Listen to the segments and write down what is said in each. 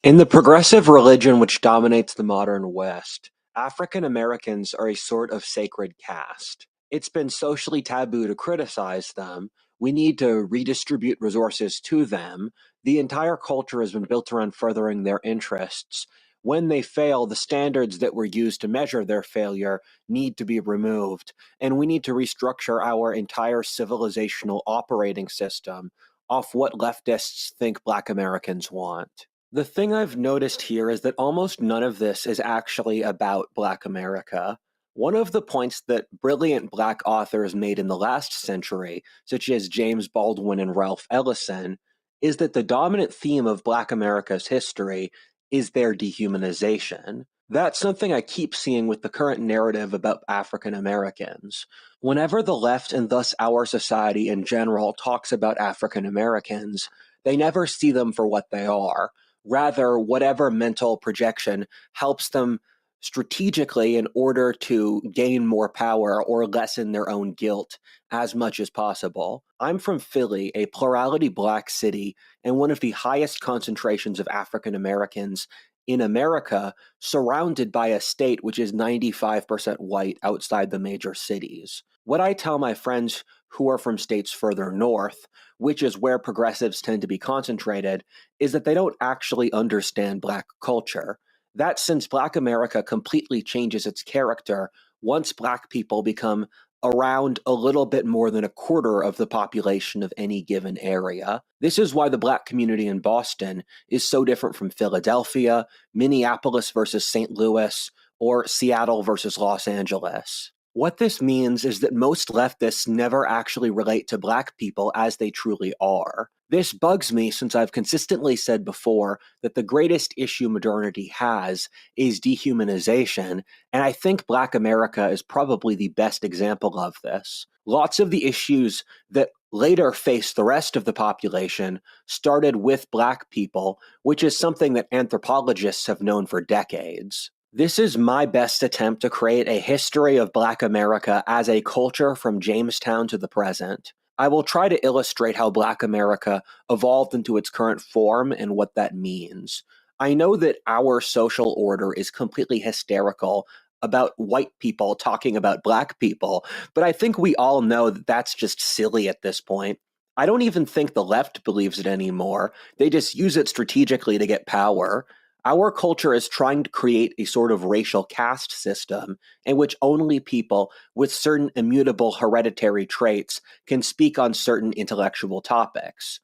In the progressive religion which dominates the modern West, African Americans are a sort of sacred caste. It's been socially taboo to criticize them. We need to redistribute resources to them. The entire culture has been built around furthering their interests. When they fail, the standards that were used to measure their failure need to be removed, and we need to restructure our entire civilizational operating system off what leftists think Black Americans want. The thing I've noticed here is that almost none of this is actually about Black America. One of the points that brilliant Black authors made in the last century, such as James Baldwin and Ralph Ellison, is that the dominant theme of Black America's history is their dehumanization. That's something I keep seeing with the current narrative about African Americans. Whenever the left, and thus our society in general, talks about African Americans, they never see them for what they are. Rather, whatever mental projection helps them strategically in order to gain more power or lessen their own guilt as much as possible. I'm from Philly, a plurality Black city, and one of the highest concentrations of African Americans in America, surrounded by a state which is 95% white outside the major cities. What I tell my friends who are from states further north, which is where progressives tend to be concentrated, is that they don't actually understand Black culture. That since Black America completely changes its character once Black people become around a little bit more than a quarter of the population of any given area. This is why the Black community in Boston is so different from Philadelphia, Minneapolis versus St. Louis, or Seattle versus Los Angeles. What this means is that most leftists never actually relate to Black people as they truly are. This bugs me since I've consistently said before that the greatest issue modernity has is dehumanization, and I think Black America is probably the best example of this. Lots of the issues that later faced the rest of the population started with Black people, which is something that anthropologists have known for decades. This is my best attempt to create a history of Black America as a culture from Jamestown to the present. I will try to illustrate how Black America evolved into its current form and what that means. I know that our social order is completely hysterical about white people talking about Black people, but I think we all know that that's just silly at this point. I don't even think the left believes it anymore. They just use it strategically to get power. Our culture is trying to create a sort of racial caste system in which only people with certain immutable hereditary traits can speak on certain intellectual topics.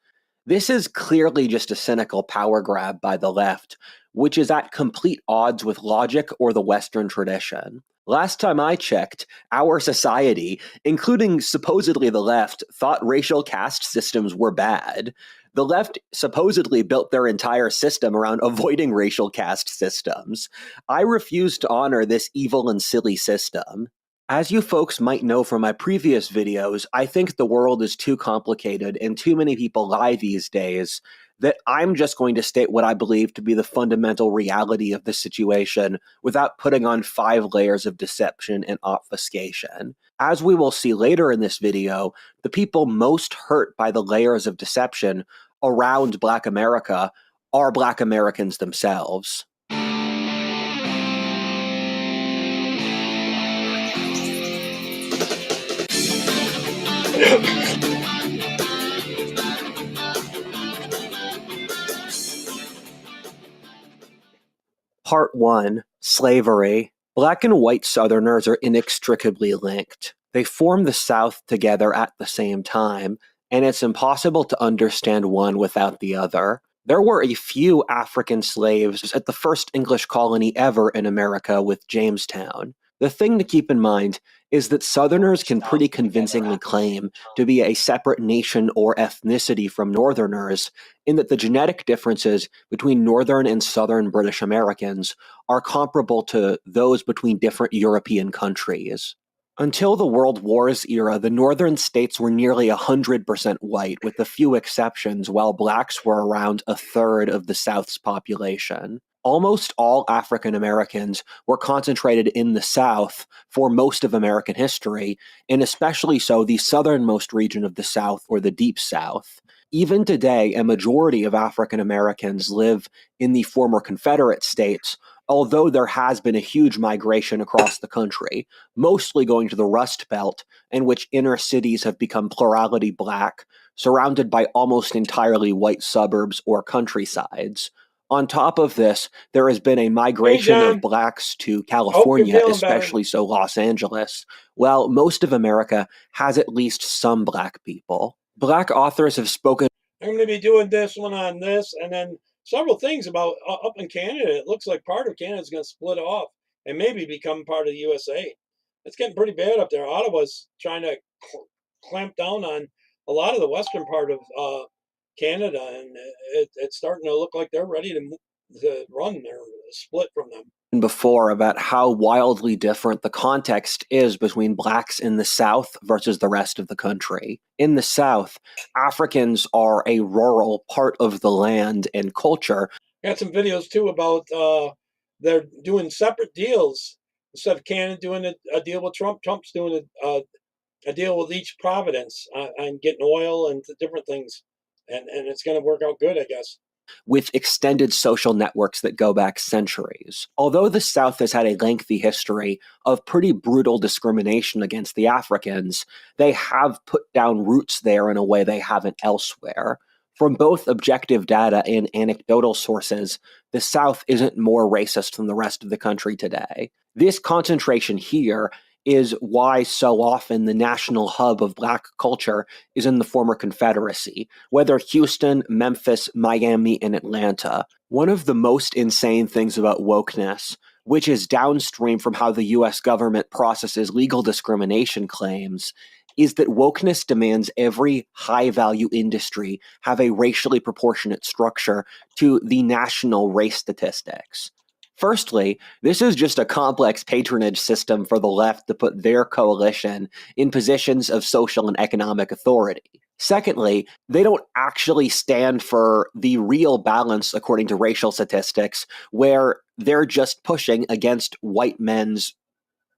This is clearly just a cynical power grab by the left, which is at complete odds with logic or the Western tradition. Last time I checked, our society, including supposedly the left, thought racial caste systems were bad. The left supposedly built their entire system around avoiding racial caste systems. I refuse to honor this evil and silly system. As you folks might know from my previous videos, I think the world is too complicated and too many people lie these days that I'm just going to state what I believe to be the fundamental reality of the situation without putting on 5 layers of deception and obfuscation. As we will see later in this video, the people most hurt by the layers of deception around Black America are Black Americans themselves. Part 1. Slavery. Black and white Southerners are inextricably linked. They form the South together at the same time, and it's impossible to understand one without the other. There were a few African slaves at the first English colony ever in America with Jamestown. The thing to keep in mind is that Southerners can pretty convincingly claim to be a separate nation or ethnicity from Northerners, in that the genetic differences between Northern and Southern British Americans are comparable to those between different European countries. Until the World Wars era, the northern states were nearly 100% white, with a few exceptions, while blacks were around a third of the South's population. Almost all African Americans were concentrated in the South for most of American history, and especially so the southernmost region of the South, or the Deep South. Even today, a majority of African Americans live in the former Confederate states, although there has been a huge migration across the country, mostly going to the Rust Belt, in which inner cities have become plurality black, surrounded by almost entirely white suburbs or countrysides. On top of this, there has been a Hey, migration of John. blacks to I hope you're California, feeling better. especially so Los Angeles, while most of America has at least some black people. Black authors have spoken I'm going to be doing this one on this, and then several things about up in Canada. It looks like part of Canada is going to split off and maybe become part of the USA. It's getting pretty bad up there. Ottawa's trying to clamp down on a lot of the western part of Canada, and it's starting to look like they're ready to run or split from them. before about how wildly different the context is between blacks in the South versus the rest of the country. In the South, Africans are a rural part of the land and culture. Got some videos too about they're doing separate deals instead of Canada doing a deal with Trump. Trump's doing a deal with each province on getting oil and different things, and it's going to work out good, I guess. With extended social networks that go back centuries. Although the South has had a lengthy history of pretty brutal discrimination against the Africans, they have put down roots there in a way they haven't elsewhere. From both objective data and anecdotal sources, the South isn't more racist than the rest of the country today. This concentration here is why so often the national hub of black culture is in the former Confederacy, whether Houston, Memphis, Miami, and Atlanta. One of the most insane things about wokeness, which is downstream from how the US government processes legal discrimination claims, is that wokeness demands every high value industry have a racially proportionate structure to the national race statistics. Firstly, this is just a complex patronage system for the left to put their coalition in positions of social and economic authority. Secondly, they don't actually stand for the real balance according to racial statistics, where they're just pushing against white men's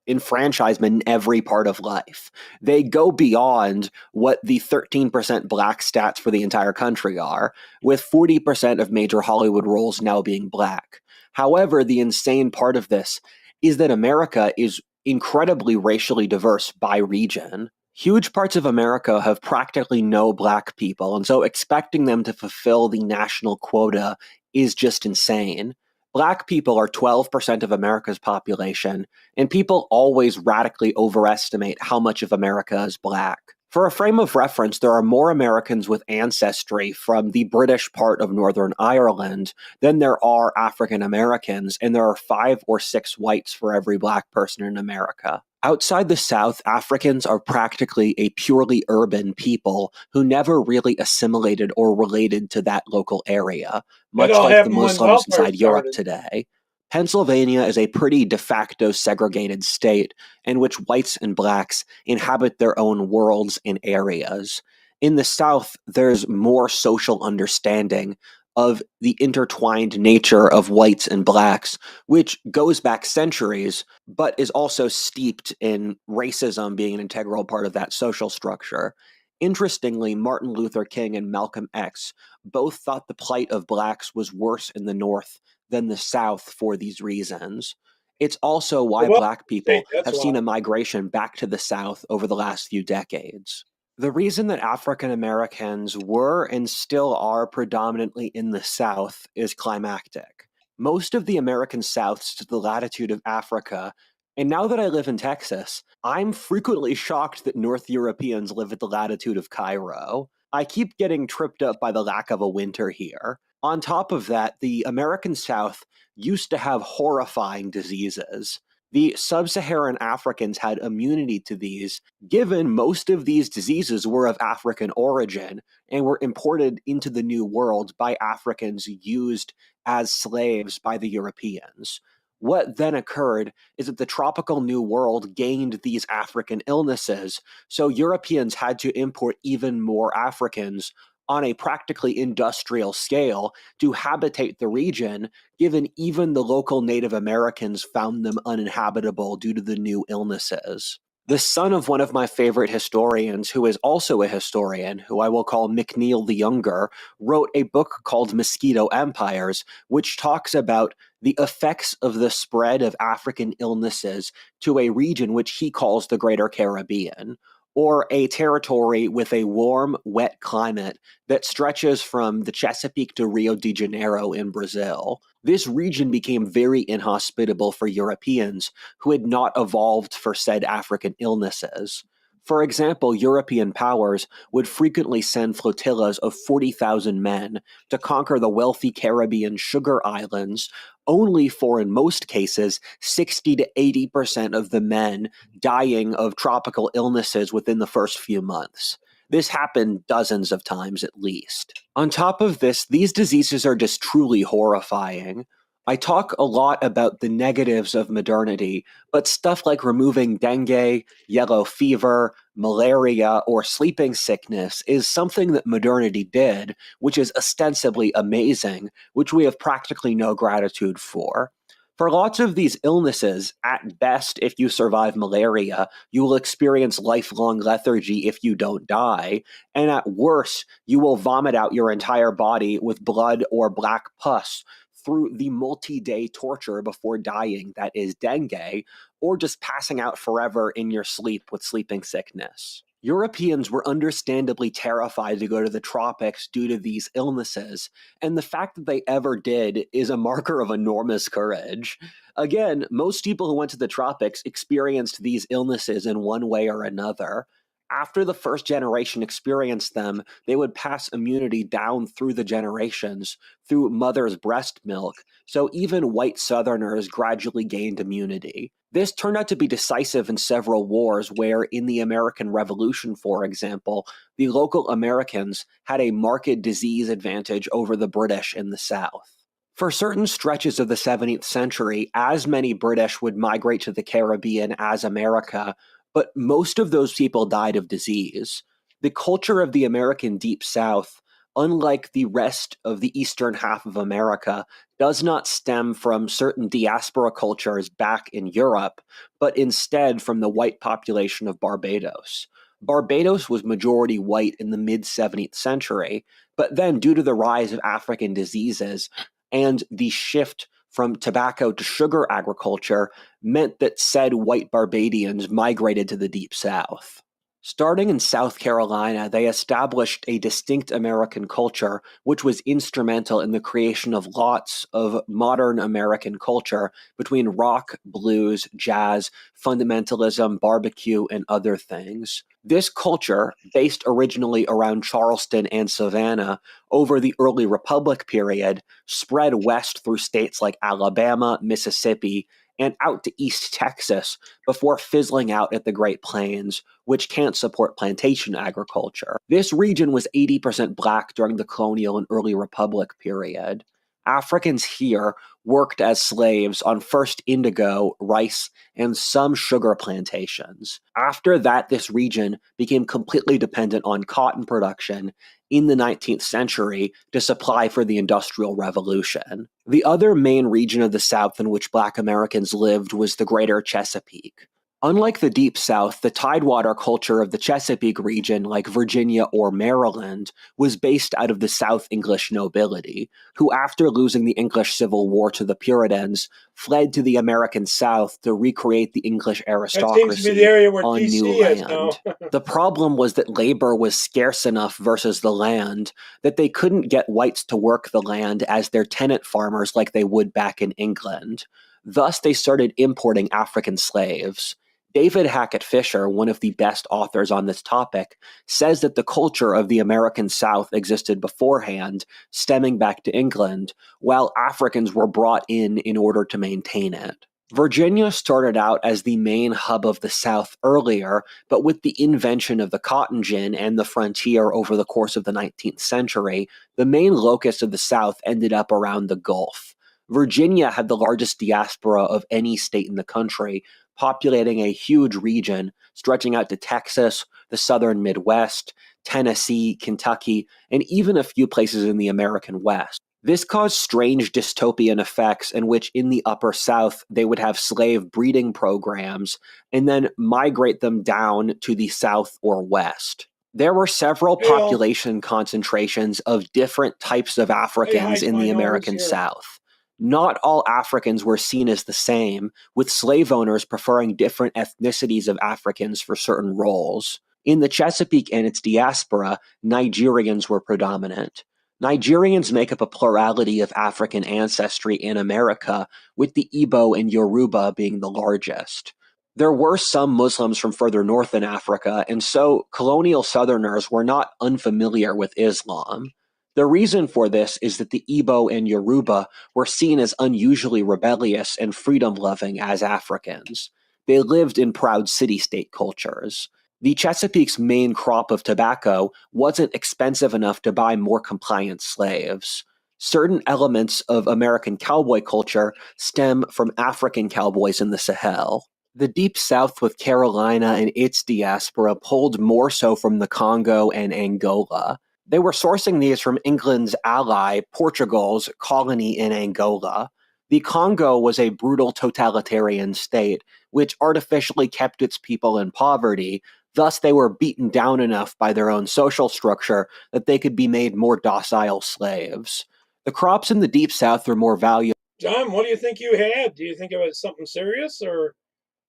enfranchisement in every part of life. They go beyond what the 13% black stats for the entire country are, with 40% of major Hollywood roles now being black. However, the insane part of this is that America is incredibly racially diverse by region. Huge parts of America have practically no black people, and so expecting them to fulfill the national quota is just insane. Black people are 12% of America's population, and people always radically overestimate how much of America is black. For a frame of reference, there are more Americans with ancestry from the British part of Northern Ireland than there are African Americans, and there are 5 or 6 whites for every black person in America. Outside the South, Africans are practically a purely urban people who never really assimilated or related to that local area, It much all like the happened when Muslims welfare inside Europe started. today. Pennsylvania is a pretty de facto segregated state in which whites and blacks inhabit their own worlds and areas. In the South, there's more social understanding of the intertwined nature of whites and blacks, which goes back centuries, but is also steeped in racism being an integral part of that social structure. Interestingly, Martin Luther King and Malcolm X both thought the plight of blacks was worse in the North than the South for these reasons. It's also The why welfare black state, people that's have why. seen a migration back to the South over the last few decades. The reason that African Americans were and still are predominantly in the South is climactic. Most of the American Souths to the latitude of Africa, and now that I live in Texas, I'm frequently shocked that North Europeans live at the latitude of Cairo. I keep getting tripped up by the lack of a winter here. On top of that, the American South used to have horrifying diseases. The sub Saharan Africans had immunity to these, given most of these diseases were of African origin and were imported into the New World by Africans used as slaves by the Europeans. What then occurred is that the tropical New World gained these African illnesses, so Europeans had to import even more Africans, on a practically industrial scale to habitate the region, given even the local Native Americans found them uninhabitable due to the new illnesses. The son of one of my favorite historians, who is also a historian, who I will call McNeill the Younger, wrote a book called Mosquito Empires, which talks about the effects of the spread of African illnesses to a region which he calls the Greater Caribbean, or a territory with a warm, wet climate that stretches from the Chesapeake to Rio de Janeiro in Brazil. This region became very inhospitable for Europeans who had not evolved for said African illnesses. For example, European powers would frequently send flotillas of 40,000 men to conquer the wealthy Caribbean sugar islands, only for, in most cases, 60 to 80% of the men dying of tropical illnesses within the first few months. This happened dozens of times at least. On top of this, these diseases are just truly horrifying. I talk a lot about the negatives of modernity, but stuff like removing dengue, yellow fever, malaria, or sleeping sickness is something that modernity did, which is ostensibly amazing, which we have practically no gratitude for. For lots of these illnesses, at best, if you survive malaria, you will experience lifelong lethargy if you don't die, and at worst, you will vomit out your entire body with blood or black pus through the multi-day torture before dying that is dengue, or just passing out forever in your sleep with sleeping sickness. Europeans were understandably terrified to go to the tropics due to these illnesses, and the fact that they ever did is a marker of enormous courage. Again, most people who went to the tropics experienced these illnesses in one way or another. After the first generation experienced them, they would pass immunity down through the generations, through mother's breast milk, so even white Southerners gradually gained immunity. This turned out to be decisive in several wars where, in the American Revolution, for example, the local Americans had a marked disease advantage over the British in the South. For certain stretches of the 17th century, as many British would migrate to the Caribbean as America, but most of those people died of disease. The culture of the American Deep South, unlike the rest of the eastern half of America, does not stem from certain diaspora cultures back in Europe, but instead from the white population of Barbados. Barbados was majority white in the mid-17th century, but then due to the rise of African diseases and the shift from tobacco to sugar agriculture meant that said white Barbadians migrated to the Deep South. Starting in South Carolina, they established a distinct American culture, which was instrumental in the creation of lots of modern American culture between rock, blues, jazz, fundamentalism, barbecue, and other things. This culture, based originally around Charleston and Savannah over the early Republic period, spread west through states like Alabama, Mississippi, and out to East Texas before fizzling out at the Great Plains, which can't support plantation agriculture. This region was 80% black during the colonial and early Republic period. Africans here worked as slaves on first indigo, rice, and some sugar plantations. After that, this region became completely dependent on cotton production in the 19th century to supply for the Industrial Revolution. The other main region of the South in which Black Americans lived was the Greater Chesapeake. Unlike the Deep South, the Tidewater culture of the Chesapeake region, like Virginia or Maryland, was based out of the South English nobility, who, after losing the English Civil War to the Puritans, fled to the American South to recreate the English That seems to be the aristocracy area where on new DC is now. land. The problem was that labor was scarce enough versus the land that they couldn't get whites to work the land as their tenant farmers like they would back in England. Thus, they started importing African slaves. David Hackett Fisher, one of the best authors on this topic, says that the culture of the American South existed beforehand, stemming back to England, while Africans were brought in order to maintain it. Virginia started out as the main hub of the South earlier, but with the invention of the cotton gin and the frontier over the course of the 19th century, the main locus of the South ended up around the Gulf. Virginia had the largest diaspora of any state in the country, populating a huge region stretching out to Texas, the southern Midwest, Tennessee, Kentucky, and even a few places in the American West. This caused strange dystopian effects in which in the Upper South they would have slave breeding programs and then migrate them down to the South or West. There were several Well, population concentrations of different types of hey, Africans hi, in the I know who's American here. South. Not all Africans were seen as the same, with slave owners preferring different ethnicities of Africans for certain roles. In the Chesapeake and its diaspora, Nigerians were predominant. Nigerians make up a plurality of African ancestry in America, with the Igbo and Yoruba being the largest. There were some Muslims from further north in Africa, and so colonial Southerners were not unfamiliar with Islam. The reason for this is that the Igbo and Yoruba were seen as unusually rebellious and freedom loving as Africans. They lived in proud city state cultures. The Chesapeake's main crop of tobacco wasn't expensive enough to buy more compliant slaves. Certain elements of American cowboy culture stem from African cowboys in the Sahel. The Deep South with Carolina and its diaspora pulled more so from the Congo and Angola. They were sourcing these from England's ally, Portugal's colony in Angola. The Congo was a brutal totalitarian state, which artificially kept its people in poverty. Thus, they were beaten down enough by their own social structure that they could be made more docile slaves. The crops in the Deep South were more valuable. John, what do you think you had? Do you think it was something serious, or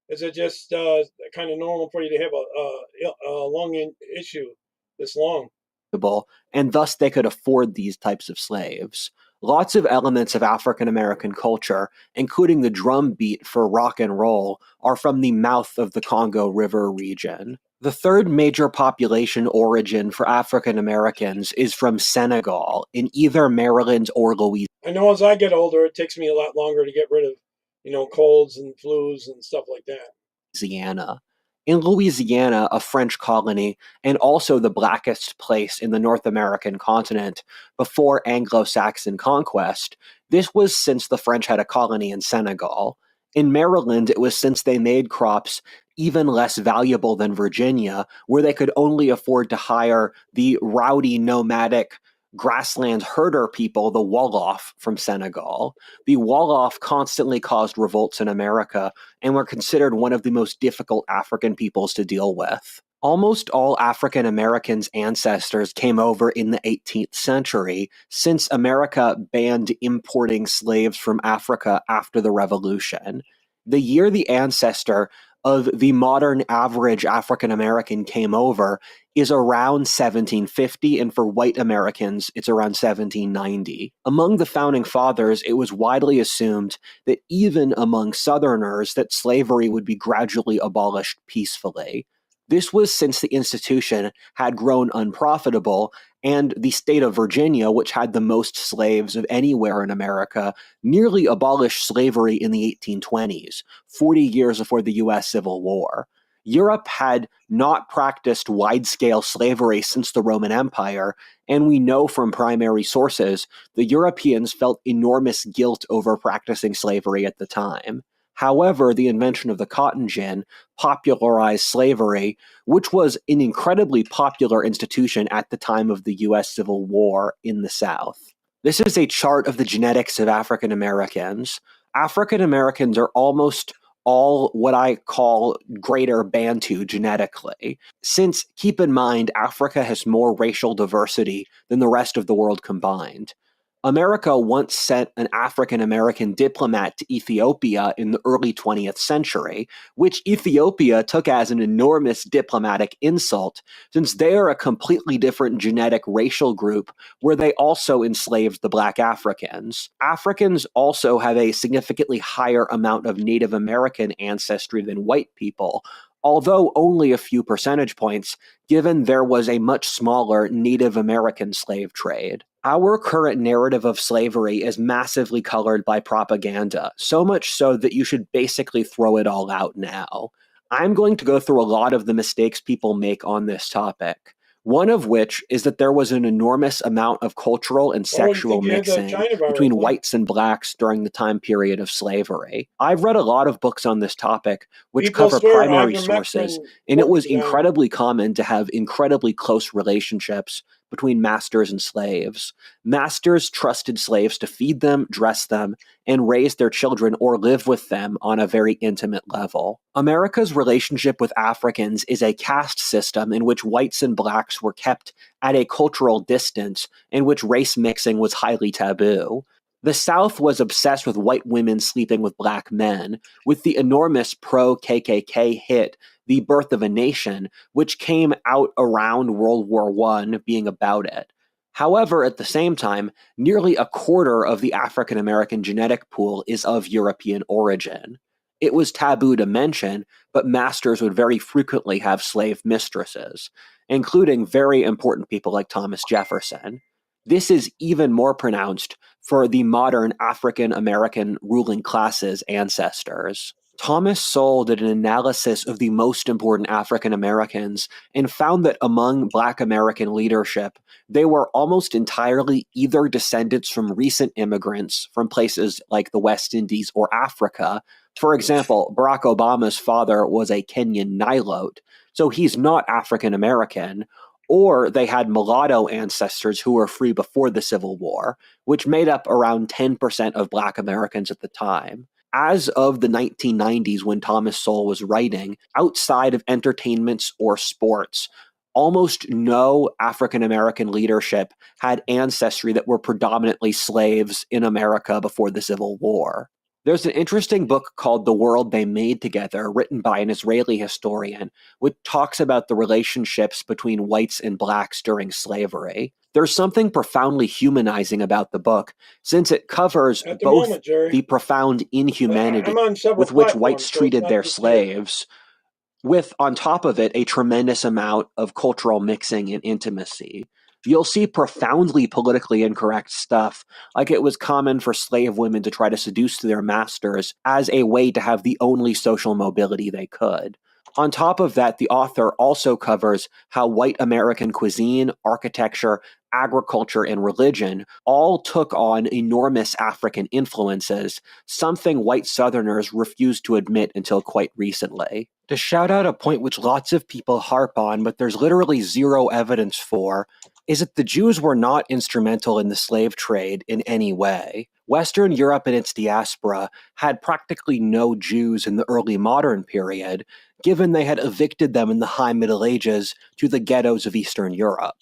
is it just kind of normal for you to have a lung issue this long? And thus they could afford these types of slaves. Lots of elements of African American culture, including the drum beat for rock and roll, are from the mouth of the Congo River region. The third major population origin for African Americans is from Senegal, in either Maryland or Louisiana. I know as I get older, it takes me a lot longer to get rid of, colds and flus and stuff like that. Louisiana. In Louisiana, a French colony, and also the blackest place in the North American continent before Anglo-Saxon conquest, this was since the French had a colony in Senegal. In Maryland, it was since they made crops even less valuable than Virginia, where they could only afford to hire the rowdy, nomadic, grassland herder people, the Wolof from Senegal. The Wolof constantly caused revolts in America and were considered one of the most difficult African peoples to deal with. Almost all African Americans' ancestors came over in the 18th century, since America banned importing slaves from Africa after the Revolution. The year the ancestor of the modern average African American came over is around 1750, and for white Americans, it's around 1790. Among the founding fathers, it was widely assumed that even among Southerners, that slavery would be gradually abolished peacefully. This was since the institution had grown unprofitable, and the state of Virginia, which had the most slaves of anywhere in America, nearly abolished slavery in the 1820s, 40 years before the U.S. Civil War. Europe had not practiced wide-scale slavery since the Roman Empire, and we know from primary sources the Europeans felt enormous guilt over practicing slavery at the time. However, the invention of the cotton gin popularized slavery, which was an incredibly popular institution at the time of the U.S. Civil War in the South. This is a chart of the genetics of African Americans. African Americans are almost all what I call greater Bantu genetically. Since, keep in mind, Africa has more racial diversity than the rest of the world combined. America once sent an African American diplomat to Ethiopia in the early 20th century, which Ethiopia took as an enormous diplomatic insult, since they are a completely different genetic racial group where they also enslaved the black Africans. Africans also have a significantly higher amount of Native American ancestry than white people, although only a few percentage points, given there was a much smaller Native American slave trade. Our current narrative of slavery is massively colored by propaganda, so much so that you should basically throw it all out now. I'm going to go through a lot of the mistakes people make on this topic. One of which is that there was an enormous amount of cultural and Oh, you sexual think you had the mixing China virus, between huh? whites and blacks during the time period of slavery. I've read a lot of books on this topic, which People cover swear primary sources, ivermectin and it was works on them. incredibly common to have incredibly close relationships between masters and slaves. Masters trusted slaves to feed them, dress them, and raise their children or live with them on a very intimate level. America's relationship with Africans is a caste system in which whites and blacks were kept at a cultural distance, in which race mixing was highly taboo. The South was obsessed with white women sleeping with black men, with the enormous pro KKK hit, The Birth of a Nation, which came out around World War I, being about it. However, at the same time, nearly a quarter of the African American genetic pool is of European origin. It was taboo to mention, but masters would very frequently have slave mistresses, including very important people like Thomas Jefferson. This is even more pronounced for the modern African American ruling class's ancestors. Thomas Sowell did an analysis of the most important African Americans and found that among Black American leadership, they were almost entirely either descendants from recent immigrants from places like the West Indies or Africa. For example, Barack Obama's father was a Kenyan Nilote, so he's not African American, or they had mulatto ancestors who were free before the Civil War, which made up around 10% of Black Americans at the time. As of the 1990s, when Thomas Sowell was writing, outside of entertainments or sports, almost no African American leadership had ancestry that were predominantly slaves in America before the Civil War. There's an interesting book called The World They Made Together, written by an Israeli historian, which talks about the relationships between whites and blacks during slavery. There's something profoundly humanizing about the book, since it covers At the both moment, Jerry, the profound I'm inhumanity on several with which whites platforms, so it's treated not their just you. slaves, with, on top of it, a tremendous amount of cultural mixing and intimacy. You'll see profoundly politically incorrect stuff, like it was common for slave women to try to seduce their masters as a way to have the only social mobility they could. On top of that, the author also covers how white American cuisine, architecture, agriculture, and religion all took on enormous African influences, something white Southerners refused to admit until quite recently. To shout out a point which lots of people harp on, but there's literally zero evidence for, is that the Jews were not instrumental in the slave trade in any way. Western Europe and its diaspora had practically no Jews in the early modern period, given they had evicted them in the High Middle Ages to the ghettos of Eastern Europe.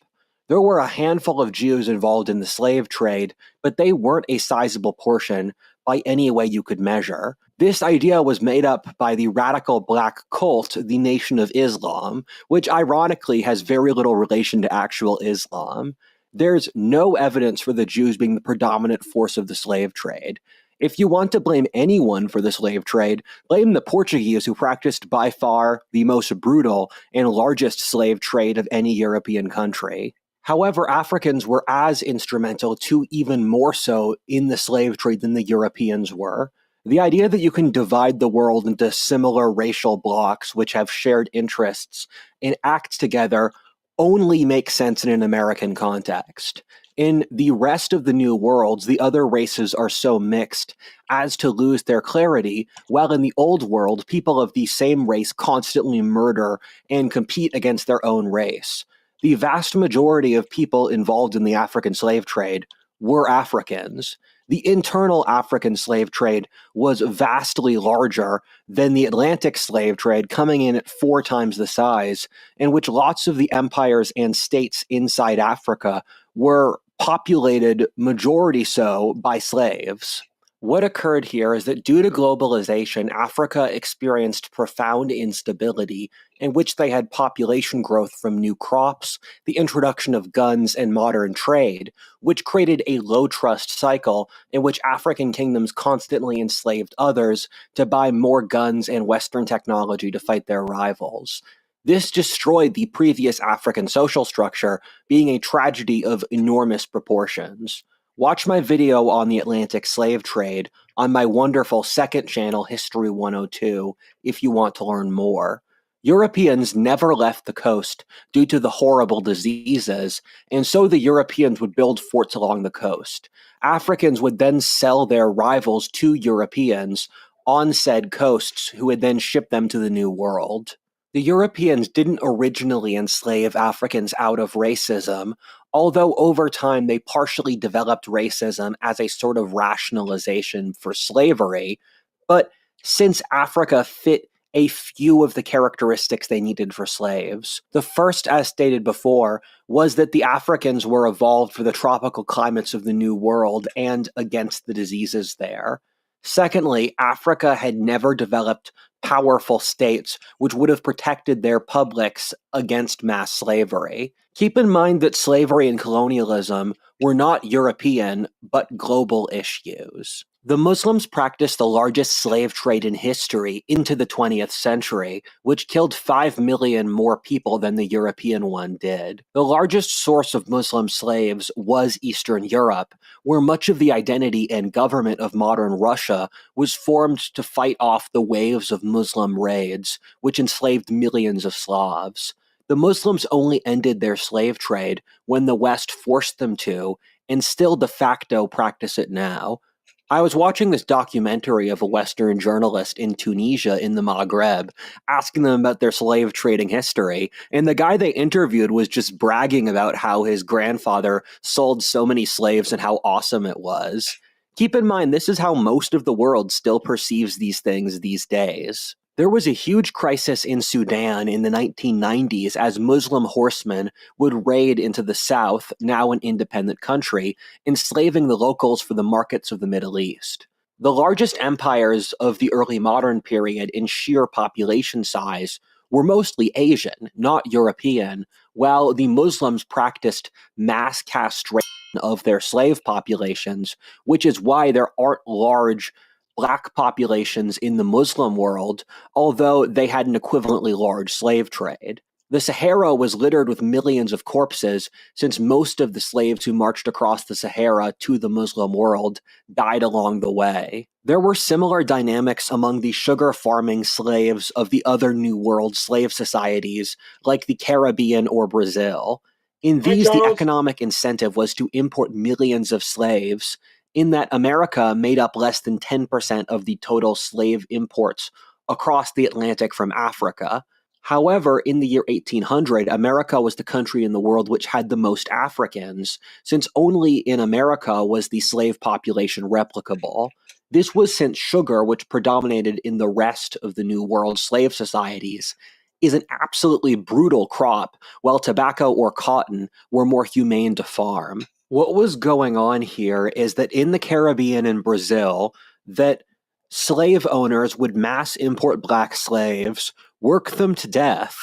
There were a handful of Jews involved in the slave trade, but they weren't a sizable portion by any way you could measure. This idea was made up by the radical black cult, the Nation of Islam, which ironically has very little relation to actual Islam. There's no evidence for the Jews being the predominant force of the slave trade. If you want to blame anyone for the slave trade, blame the Portuguese, who practiced by far the most brutal and largest slave trade of any European country. However, Africans were as instrumental to even more so in the slave trade than the Europeans were. The idea that you can divide the world into similar racial blocs which have shared interests and act together only makes sense in an American context. In the rest of the New Worlds, the other races are so mixed as to lose their clarity, while in the Old World, people of the same race constantly murder and compete against their own race. The vast majority of people involved in the African slave trade were Africans. The internal African slave trade was vastly larger than the Atlantic slave trade, coming in at 4 times the size, in which lots of the empires and states inside Africa were populated majority so by slaves. What occurred here is that due to globalization, Africa experienced profound instability in which they had population growth from new crops, the introduction of guns, and modern trade, which created a low trust cycle in which African kingdoms constantly enslaved others to buy more guns and Western technology to fight their rivals. This destroyed the previous African social structure, being a tragedy of enormous proportions. Watch my video on the Atlantic slave trade on my wonderful second channel, History 102, if you want to learn more. Europeans never left the coast due to the horrible diseases, and so the Europeans would build forts along the coast. Africans would then sell their rivals to Europeans on said coasts, who would then ship them to the New World. The Europeans didn't originally enslave Africans out of racism, although over time they partially developed racism as a sort of rationalization for slavery. But since Africa fit a few of the characteristics they needed for slaves. The first, as stated before, was that the Africans were evolved for the tropical climates of the New World and against the diseases there. Secondly, Africa had never developed powerful states which would have protected their publics against mass slavery. Keep in mind that slavery and colonialism were not European, but global issues. The Muslims practiced the largest slave trade in history into the 20th century, which killed 5 million more people than the European one did. The largest source of Muslim slaves was Eastern Europe, where much of the identity and government of modern Russia was formed to fight off the waves of Muslim raids, which enslaved millions of Slavs. The Muslims only ended their slave trade when the West forced them to, and still de facto practice it now. I was watching this documentary of a Western journalist in Tunisia in the Maghreb, asking them about their slave trading history, and the guy they interviewed was just bragging about how his grandfather sold so many slaves and how awesome it was. Keep in mind, this is how most of the world still perceives these things these days. There was a huge crisis in Sudan in the 1990s as Muslim horsemen would raid into the south, now an independent country, enslaving the locals for the markets of the Middle East. The largest empires of the early modern period in sheer population size were mostly Asian, not European, while the Muslims practiced mass castration of their slave populations, which is why there aren't large black populations in the Muslim world, although they had an equivalently large slave trade. The Sahara was littered with millions of corpses, since most of the slaves who marched across the Sahara to the Muslim world died along the way. There were similar dynamics among the sugar farming slaves of the other New World slave societies, like the Caribbean or Brazil. In Hi, these, the Charles. economic incentive was to import millions of slaves, in that America made up less than 10% of the total slave imports across the Atlantic from Africa. However, in the year 1800, America was the country in the world which had the most Africans, since only in America was the slave population replicable. This was since sugar, which predominated in the rest of the New World slave societies, is an absolutely brutal crop, while tobacco or cotton were more humane to farm. What was going on here is that in the Caribbean and Brazil, that slave owners would mass import black slaves, work them to death,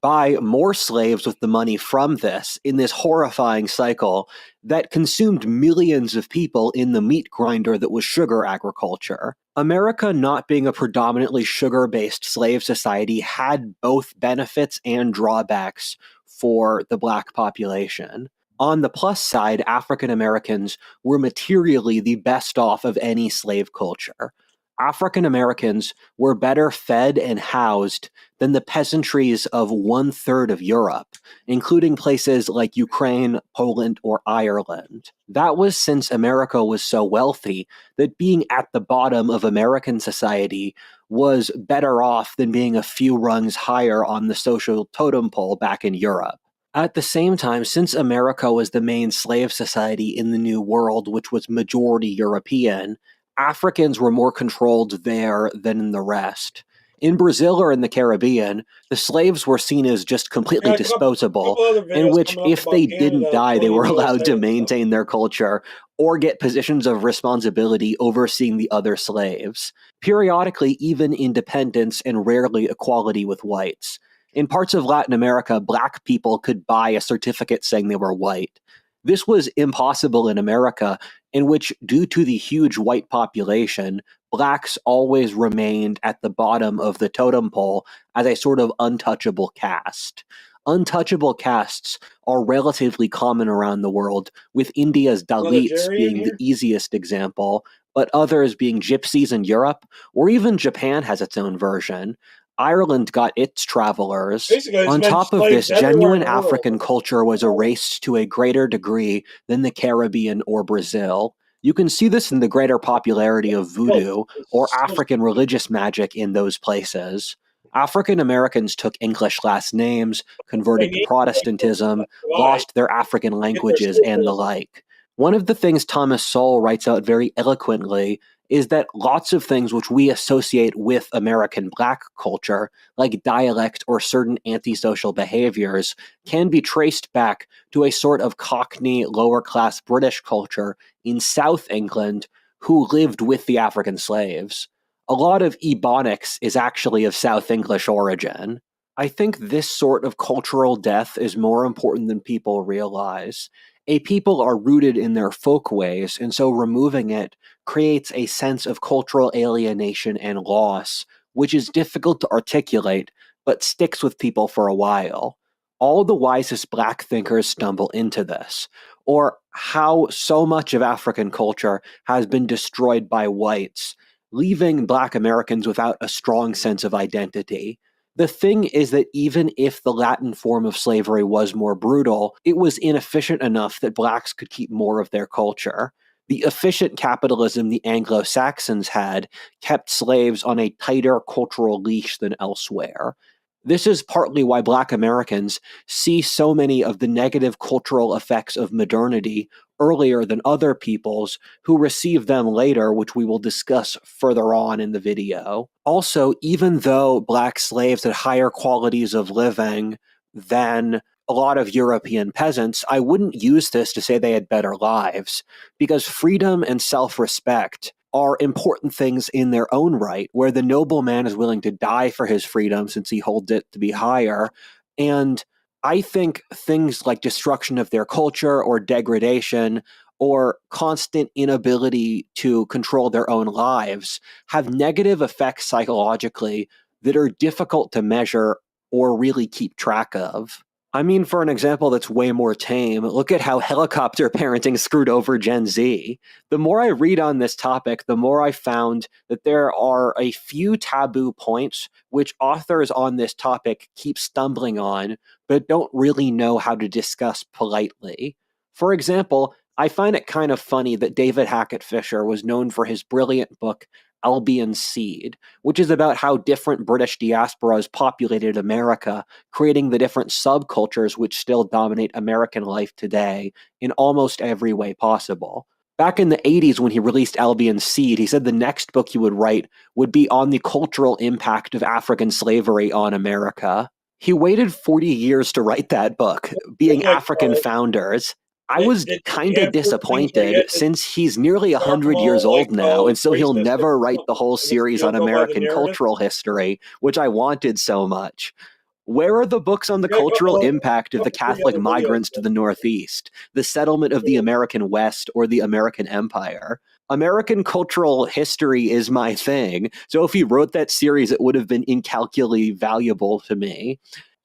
buy more slaves with the money from this in this horrifying cycle that consumed millions of people in the meat grinder that was sugar agriculture. America, not being a predominantly sugar-based slave society, had both benefits and drawbacks for the black population. On the plus side, African Americans were materially the best off of any slave culture. African Americans were better fed and housed than the peasantries of 1/3 of Europe, including places like Ukraine, Poland, or Ireland. That was since America was so wealthy that being at the bottom of American society was better off than being a few rungs higher on the social totem pole back in Europe. At the same time, since America was the main slave society in the New World, which was majority European, Africans were more controlled there than in the rest. In Brazil or in the Caribbean, the slaves were seen as just completely Yeah, disposable, couple other in videos which coming up if about they didn't Canada die, they were joining allowed USA to and stuff. maintain their culture or get positions of responsibility overseeing the other slaves. Periodically, even independence and rarely equality with whites. In parts of Latin America, black people could buy a certificate saying they were white. This was impossible in America, in which, due to the huge white population, blacks always remained at the bottom of the totem pole as a sort of untouchable caste. Untouchable castes are relatively common around the world, with India's Another Dalits Jerry in being the here. easiest example, but others being gypsies in Europe, or even Japan has its own version. Ireland got its travelers. Basically, there's On been top of slaves this, everywhere in genuine the world. African culture was erased to a greater degree than the Caribbean or Brazil. You can see this in the greater popularity of voodoo or It's so African stupid. religious magic in those places. African Americans took English last names, They converted to need to Protestantism, survive, lost their African get their languages, and the school. like. One of the things Thomas Sowell writes out very eloquently is that lots of things which we associate with American Black culture, like dialect or certain antisocial behaviors, can be traced back to a sort of Cockney, lower class British culture in South England who lived with the African slaves. A lot of Ebonics is actually of South English origin. I think this sort of cultural death is more important than people realize. A people are rooted in their folkways, and so removing it creates a sense of cultural alienation and loss, which is difficult to articulate, but sticks with people for a while. All the wisest Black thinkers stumble into this, or how so much of African culture has been destroyed by whites, leaving Black Americans without a strong sense of identity. The thing is that even if the Latin form of slavery was more brutal, it was inefficient enough that Blacks could keep more of their culture. The efficient capitalism the Anglo Saxons had kept slaves on a tighter cultural leash than elsewhere. This is partly why Black Americans see so many of the negative cultural effects of modernity earlier than other peoples who receive them later, which we will discuss further on in the video. Also, even though Black slaves had higher qualities of living than a lot of European peasants, I wouldn't use this to say they had better lives, because freedom and self respect are important things in their own right, where the nobleman is willing to die for his freedom since he holds it to be higher. And I think things like destruction of their culture or degradation or constant inability to control their own lives have negative effects psychologically that are difficult to measure or really keep track of. I mean, for an example that's way more tame, look at how helicopter parenting screwed over Gen Z. The more I read on this topic, the more I found that there are a few taboo points which authors on this topic keep stumbling on, but don't really know how to discuss politely. For example, I find it kind of funny that David Hackett Fisher was known for his brilliant book, Albion Seed, which is about how different British diasporas populated America, creating the different subcultures which still dominate American life today in almost every way possible. Back in the 80s, when he released Albion Seed, he said the next book he would write would be on the cultural impact of African slavery on America. He waited 40 years to write that book, It's being like, African founders. I was did he kind of have certain things where he disappointed had to since he's nearly start them 100 years all like, old now, oh, and it's so he'll racist, never write the whole and this, series you on don't go by the American narrative? cultural history, which I wanted so much. Where are the books on the You got cultural impact of the couple, three Catholic other videos. migrants to the Northeast, the settlement of the American West, or the American Empire? American cultural history is my thing, so if he wrote that series, it would have been incalculably valuable to me.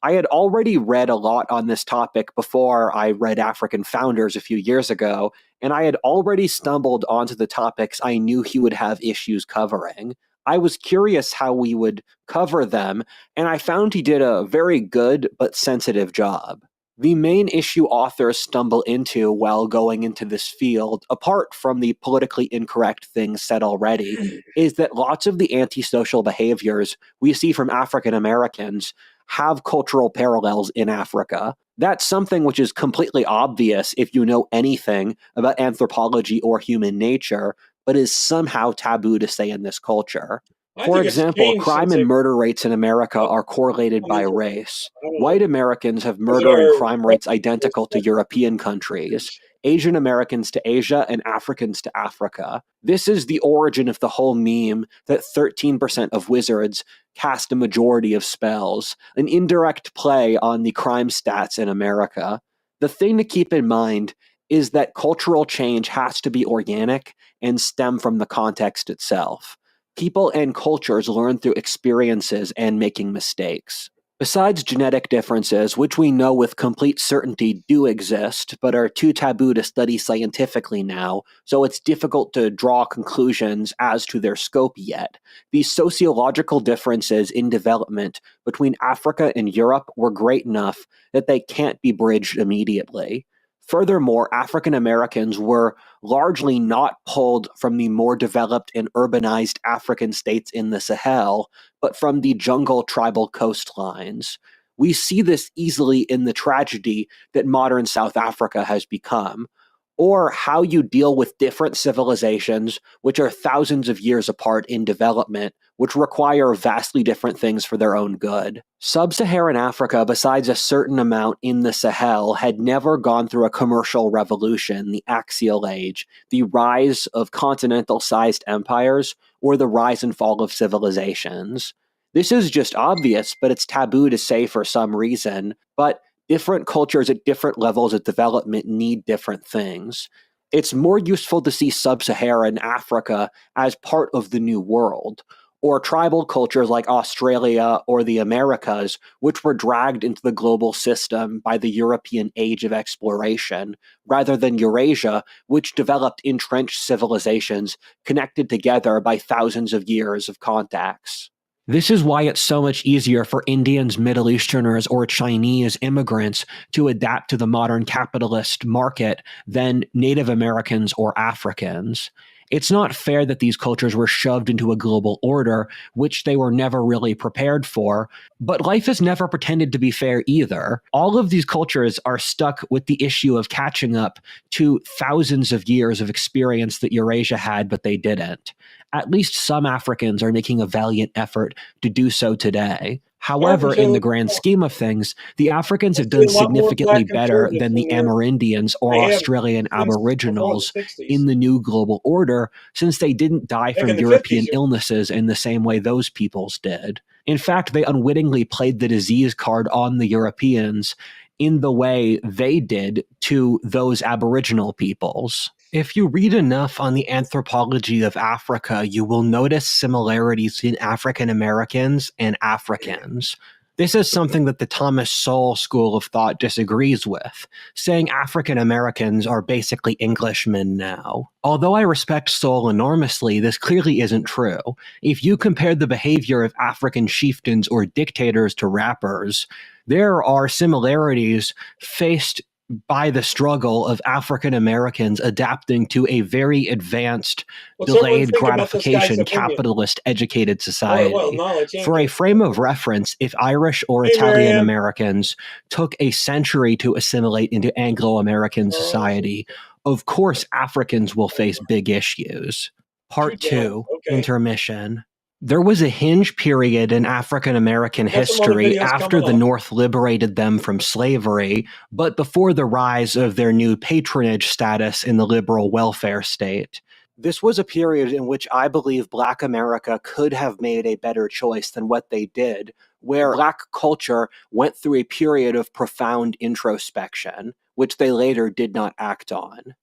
I had already read a lot on this topic before I read African Founders a few years ago, and I had already stumbled onto the topics I knew he would have issues covering. I was curious how we would cover them, and I found he did a very good but sensitive job. The main issue authors stumble into while going into this field, apart from the politically incorrect things said already, is that lots of the antisocial behaviors we see from African Americans have cultural parallels in Africa. That's something which is completely obvious if you know anything about anthropology or human nature, but is somehow taboo to say in this culture. I For think it's example, changed crime since and they murder rates in America are correlated come by into, race. I don't know, White Americans have because murder and our crime rates identical to European countries, Asian Americans to Asia, and Africans to Africa. This is the origin of the whole meme that 13% of wizards cast a majority of spells, an indirect play on the crime stats in America. The thing to keep in mind is that cultural change has to be organic and stem from the context itself. People and cultures learn through experiences and making mistakes. Besides genetic differences, which we know with complete certainty do exist, but are too taboo to study scientifically now, so it's difficult to draw conclusions as to their scope yet, these sociological differences in development between Africa and Europe were great enough that they can't be bridged immediately. Furthermore, African Americans were largely not pulled from the more developed and urbanized African states in the Sahel, but from the jungle tribal coastlines. We see this easily in the tragedy that modern South Africa has become, or how you deal with different civilizations which are thousands of years apart in development, which require vastly different things for their own good. Sub-Saharan Africa, besides a certain amount in the Sahel, had never gone through a commercial revolution, the Axial Age, the rise of continental-sized empires, or the rise and fall of civilizations. This is just obvious, but it's taboo to say for some reason. But different cultures at different levels of development need different things. It's more useful to see sub-Saharan Africa as part of the New World, or tribal cultures like Australia or the Americas, which were dragged into the global system by the European age of exploration, rather than Eurasia, which developed entrenched civilizations connected together by thousands of years of contacts. This is why it's so much easier for Indians, Middle Easterners, or Chinese immigrants to adapt to the modern capitalist market than Native Americans or Africans. It's not fair that these cultures were shoved into a global order, which they were never really prepared for, but life has never pretended to be fair either. All of these cultures are stuck with the issue of catching up to thousands of years of experience that Eurasia had, but they didn't. At least some Africans are making a valiant effort to do so today. Starting However, in the to, grand scheme of things, the Africans I have see done a lot more significantly black better conservatives than the than Amerindians or they have Australian since before the Aboriginals 60s. in the new global order, since they didn't die Back from in the 50s, European illnesses in the same way those peoples did. In fact, they unwittingly played the disease card on the Europeans in the way they did to those Aboriginal peoples. If you read enough on the anthropology of Africa, you will notice similarities between African Americans and Africans. This is something that the Thomas Sowell school of thought disagrees with, saying African Americans are basically Englishmen now. Although I respect Sowell enormously, this clearly isn't true. If you compare the behavior of African chieftains or dictators to rappers, there are similarities faced by the struggle of African Americans adapting to a very advanced, what's everyone delayed think about this guy's gratification, opinion? capitalist, educated Or, well, society. knowledge and For a frame of reference, if Irish or Hey, Italian Marianne. Americans took a century to assimilate into Anglo American society, of course Africans will face big issues. Two Part down. 2, Okay. Intermission. There was a hinge period in African American Got some other history videos after coming the up. North liberated them from slavery, but before the rise of their new patronage status in the liberal welfare state. This was a period in which I believe Black America could have made a better choice than what they did, where Black culture went through a period of profound introspection, which they later did not act on.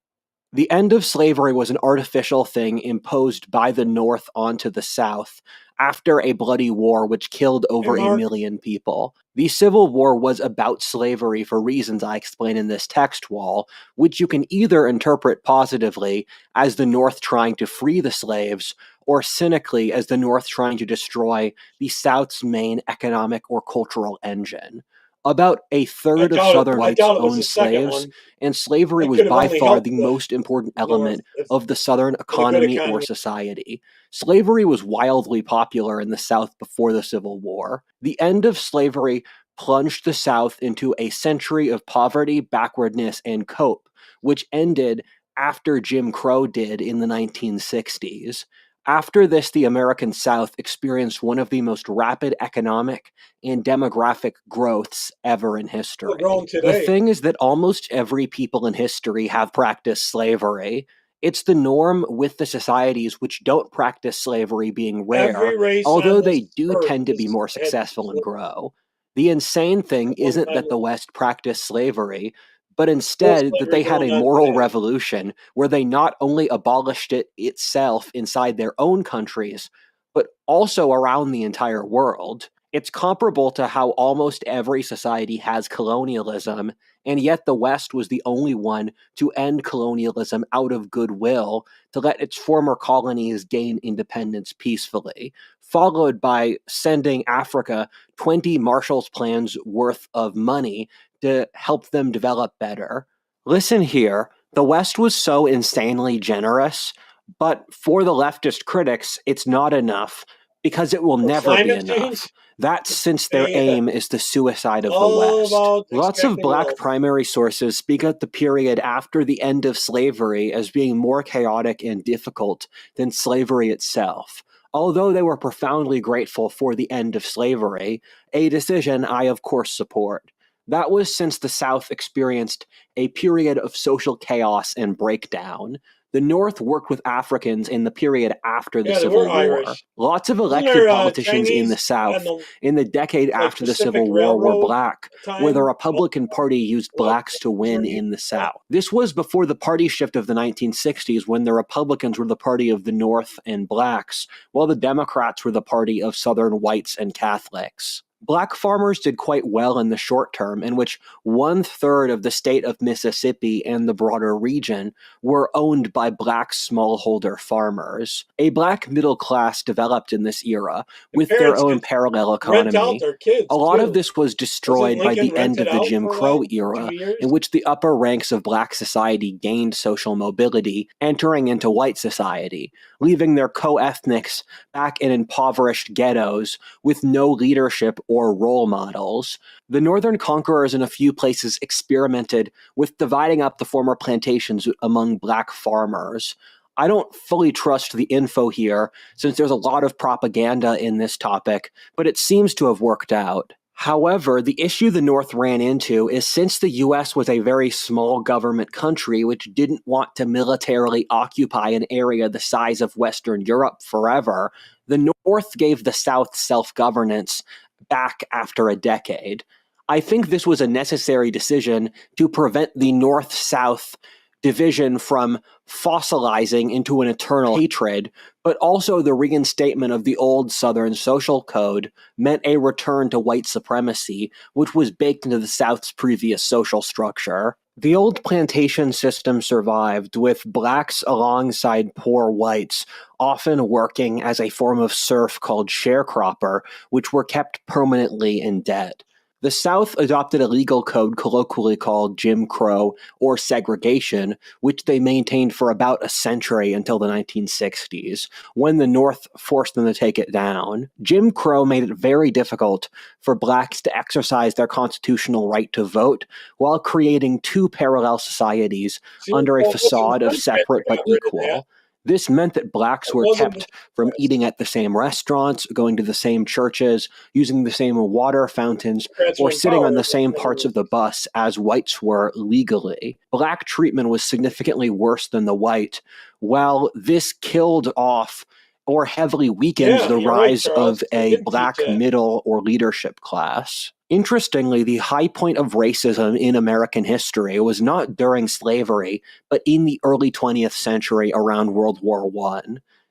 The end of slavery was an artificial thing imposed by the North onto the South after a bloody war which killed Hey, over a Mark. million people. The Civil War was about slavery for reasons I explain in this text wall, which you can either interpret positively as the North trying to free the slaves, or cynically as the North trying to destroy the South's main economic or cultural engine. About a third of Southern I whites doubt it was the owned second slaves, one. and slavery That was could have by only far helped the the most important North element of the Southern with a good economy or economy. society. Slavery was wildly popular in the South before the Civil War. The end of slavery plunged the South into a century of poverty, backwardness, and cope, which ended after Jim Crow did in the 1960s. After this, the American South experienced one of the most rapid economic and demographic growths ever in Still history. growing The today. thing is that almost every people in history have practiced slavery. It's the norm with the societies which don't practice slavery being Every rare, race although on they this do earth tend to be more has had successful and slavery grow. The insane thing at one isn't time that the or West practiced slavery, but still instead that slavery they had going a on moral today. revolution where they not only abolished it itself inside their own countries, but also around the entire world. It's comparable to how almost every society has colonialism, and yet the West was the only one to end colonialism out of goodwill to let its former colonies gain independence peacefully, followed by sending Africa 20 Marshall's Plans worth of money to help them develop better. Listen here, the West was so insanely generous, but for the leftist critics, it's not enough because it will For never be climate enough. change, That's since their yeah, aim is the suicide of the all West. about Lots of extracting black wealth. primary sources speak of the period after the end of slavery as being more chaotic and difficult than slavery itself. Although they were profoundly grateful for the end of slavery, a decision I of course support. That was since the South experienced a period of social chaos and breakdown. The North worked with Africans in the period after the Yeah, they were Civil War. Irish. Lots of Wasn't elected there politicians in the Chinese on South the in the decade like after the Pacific Civil War were Railroad black, where the time? Republican Party used What blacks to were win you? in the South. This was before the party shift of the 1960s, when the Republicans were the party of the North and blacks, while the Democrats were the party of Southern whites and Catholics. Black farmers did quite well in the short term, in which 1/3 of the state of Mississippi and the broader region were owned by black smallholder farmers. A black middle class developed in this era And with their parents own could parallel rent out economy. their A kids lot of too. this was Wasn't destroyed by Lincoln the end rented of the out Jim for like Crow 2 era, years? in which the upper ranks of black society gained social mobility, entering into white society, leaving their co-ethnics back in impoverished ghettos with no leadership or role models. The northern conquerors in a few places experimented with dividing up the former plantations among black farmers. I don't fully trust the info here, since there's a lot of propaganda in this topic, but it seems to have worked out. However, the issue the North ran into is, since the US was a very small government country which didn't want to militarily occupy an area the size of Western Europe forever, the North gave the South self-governance back after a decade. I think this was a necessary decision to prevent the North-South division from fossilizing into an eternal hatred, but also the reinstatement of the old Southern social code meant a return to white supremacy, which was baked into the South's previous social structure. The old plantation system survived, with blacks alongside poor whites, often working as a form of serf called sharecropper, which were kept permanently in debt. The South adopted a legal code colloquially called Jim Crow or segregation, which they maintained for about a century until the 1960s, when the North forced them to take it down. Jim Crow made it very difficult for blacks to exercise their constitutional right to vote, while creating two parallel societies See, under a well, it wasn't the facade of Democrats separate that but got rid of that. equal. This meant that blacks It were wasn't the kept from eating Democrats. at the same restaurants, going to the same churches, using the same water fountains, Democrats or were in sitting power on the for same many parts of years. the bus as whites were legally. Black treatment was significantly worse than the white, while this killed off or heavily weakened Yeah, the you're right, rise Charles. of They a didn't teach black that. middle or leadership class. Interestingly, the high point of racism in American history was not during slavery, but in the early 20th century around World War I.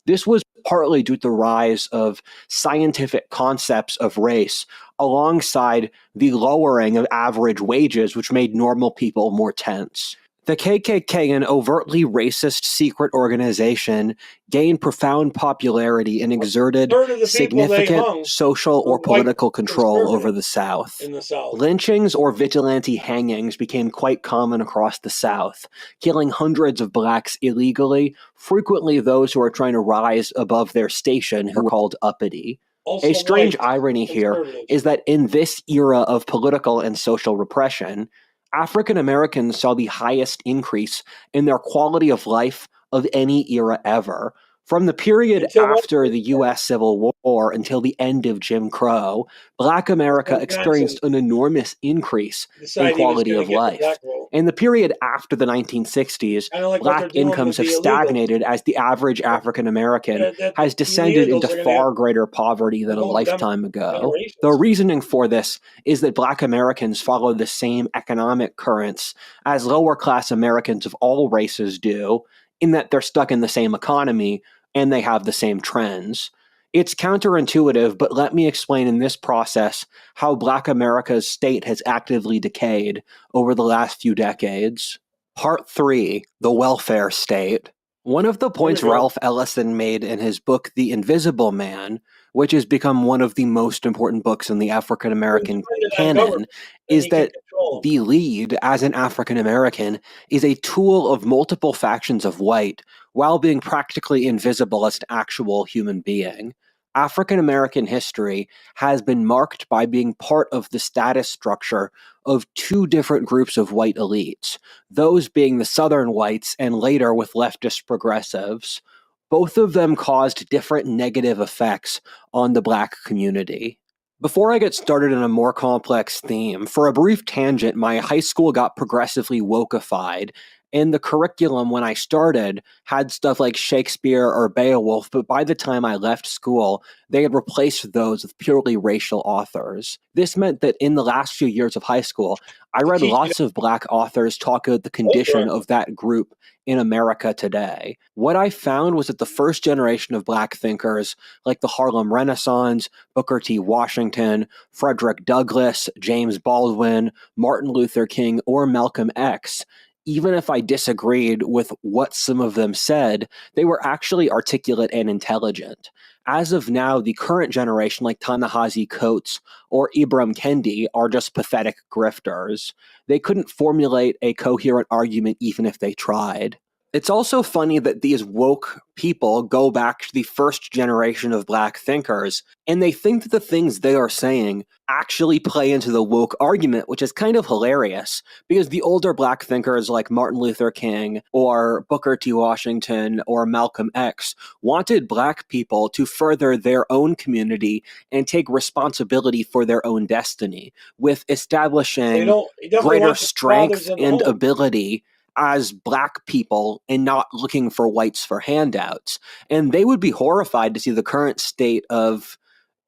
This was partly due to the rise of scientific concepts of race, alongside the lowering of average wages, which made normal people more tense. The KKK, an overtly racist secret organization, gained profound popularity and A exerted third of the people they significant hung social were or white political control over the conservatives South. in the South. Lynchings or vigilante hangings became quite common across the South, killing hundreds of blacks illegally, frequently those who are trying to rise above their station, who were called uppity. A Also strange white irony here conservatives. is that in this era of political and social repression, African Americans saw the highest increase in their quality of life of any era ever. From the period Until what? after the US Civil War until the end of Jim Crow, Black America Until Johnson experienced an enormous increase in decided he was quality going to of get the life. black vote. In the period after the 1960s, Kind of like what they're Black doing incomes with have the illegals. stagnated as the average African American That has the descended into illegals are going to have far greater poverty to than a vote lifetime ago. The generations. reasoning for this is that Black Americans follow the same economic currents as lower class Americans of all races do, in that they're stuck in the same economy and they have the same trends. It's counterintuitive, but let me explain in this process how Black America's state has actively decayed over the last few decades. Part 3, The Welfare State. One of the Here we points go. Ralph Ellison made in his book The Invisible Man, which has become one of the most important books in the African When American dependent on canon, government, then is he can that control them. the lead, as an African American, is a tool of multiple factions of white while being practically invisible as an actual human being. African American history has been marked by being part of the status structure of two different groups of white elites, those being the Southern whites and later with leftist progressives. Both of them caused different negative effects on the Black community. Before I get started in a more complex theme, for a brief tangent, my high school got progressively wokeified, and the curriculum when I started had stuff like Shakespeare or Beowulf, but by the time I left school, they had replaced those with purely racial authors. This meant that in the last few years of high school, I To read teach you lots of Black authors talk about the to vote condition correctly. of that group in America today. What I found was that the first generation of Black thinkers, like the Harlem Renaissance, Booker T. Washington, Frederick Douglass, James Baldwin, Martin Luther King, or Malcolm X, even if I disagreed with what some of them said, they were actually articulate and intelligent. As of now, the current generation, like Ta-Nehisi Coates or Ibram Kendi, are just pathetic grifters. They couldn't formulate a coherent argument even if they tried. It's also funny that these woke people go back to the first generation of Black thinkers, and they think that the things they are saying actually play into the woke argument, which is kind of hilarious, because the older Black thinkers like Martin Luther King or Booker T. Washington or Malcolm X wanted Black people to further their own community and take responsibility for their own destiny, with They establishing don't. He definitely greater wants the fathers strength in the and home. ability as Black people and not looking for whites for handouts. And they would be horrified to see the current state of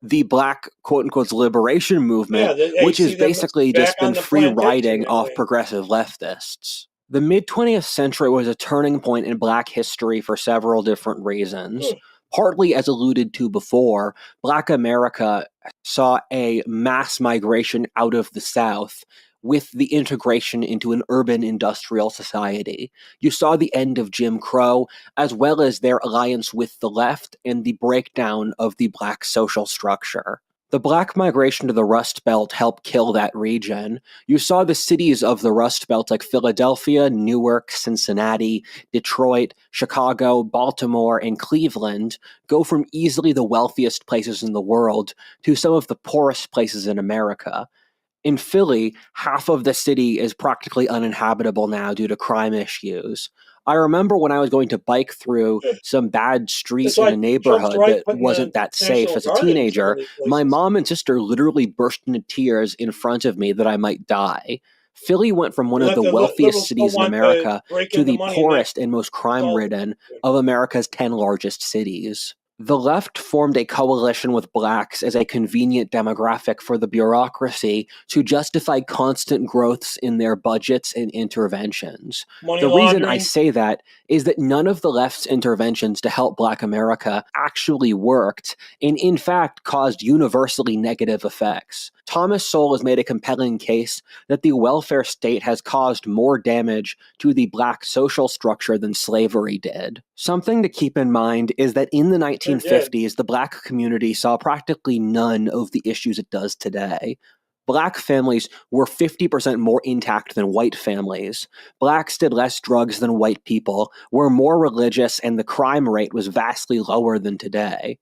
the Black quote unquote liberation movement, Yeah, they which has see them basically back just on been the free plantation riding that off way. progressive leftists. The mid 20th century was a turning point in Black history for several different reasons. Partly, as alluded to before, Black America saw a mass migration out of the South with the integration into an urban industrial society. You saw the end of Jim Crow, as well as their alliance with the left and the breakdown of the Black social structure. The Black migration to the Rust Belt helped kill that region. You saw the cities of the Rust Belt like Philadelphia, Newark, Cincinnati, Detroit, Chicago, Baltimore, and Cleveland go from easily the wealthiest places in the world to some of the poorest places in America. In Philly, half of the city is practically uninhabitable now due to crime issues. I remember when I was going to bike through some bad street It's in a like Trump's neighborhood right that putting the wasn't that safe National as a Guard in some of teenager, these my places. mom and sister literally burst into tears in front of me that I might die. Philly went from one And of let the the wealthiest liberals still cities in want to America break to in the the money and poorest and most that's crime all. ridden of America's 10 largest cities. The left formed a coalition with Blacks as a convenient demographic for the bureaucracy to justify constant growths in their budgets and interventions. Money The reason I laundering. say that is that none of the left's interventions to help Black America actually worked, and in fact caused universally negative effects. Thomas Sowell has made a compelling case that the welfare state has caused more damage to the Black social structure than slavery did. Something to keep in mind is that in the Sure did. 1950s, the Black community saw practically none of the issues it does today. Black families were 50% more intact than white families. Blacks did less drugs than white people, were more religious, and the crime rate was vastly lower than today.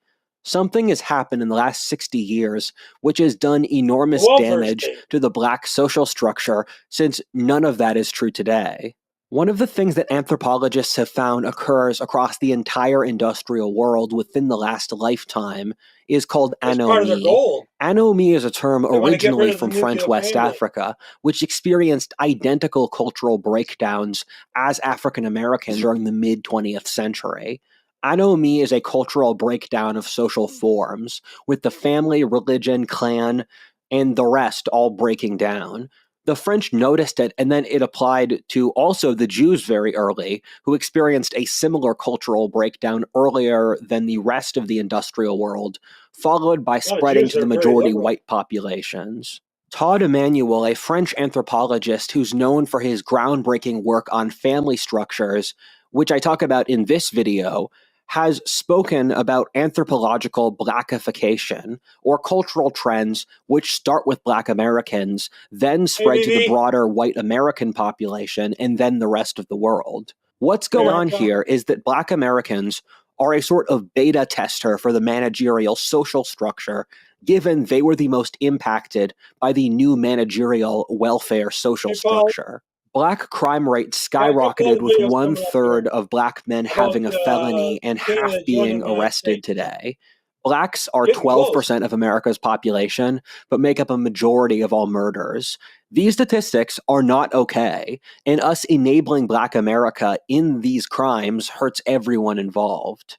Something has happened in the last 60 years which has done The enormous welfare damage state. to the Black social structure, since none of that is true today. One of the things that anthropologists have found occurs across the entire industrial world within the last lifetime is called That's part of their anomie. goal. Anomie is a term They want to get rid originally of the from French nuclear West family. Africa, which experienced identical cultural breakdowns as African Americans during the mid 20th century. Anomie is a cultural breakdown of social forms, with the family, religion, clan, and the rest all breaking down. The French noticed it, and then it applied to also the Jews very early, who experienced a similar cultural breakdown earlier than the rest of the industrial world, followed by A lot of spreading Jews to the are very majority liberal. white populations. Todd Emanuel, a French anthropologist who's known for his groundbreaking work on family structures, which I talk about in this video, has spoken about anthropological blackification, or cultural trends which start with Black Americans, then spread to the ABV, broader white American population, and then the rest of the world. What's going on America. here is that Black Americans are a sort of beta tester for the managerial social structure, given they were the most impacted by the new managerial welfare social Hey, Paul, structure. Black crime rates got a couple skyrocketed other with videos one coming up here third of Black men about having a felony and half Canada being joining the United arrested States. today. Blacks are Getting close. 12% of America's population, but make up a majority of all murders. These statistics are not okay, and us enabling Black America in these crimes hurts everyone involved.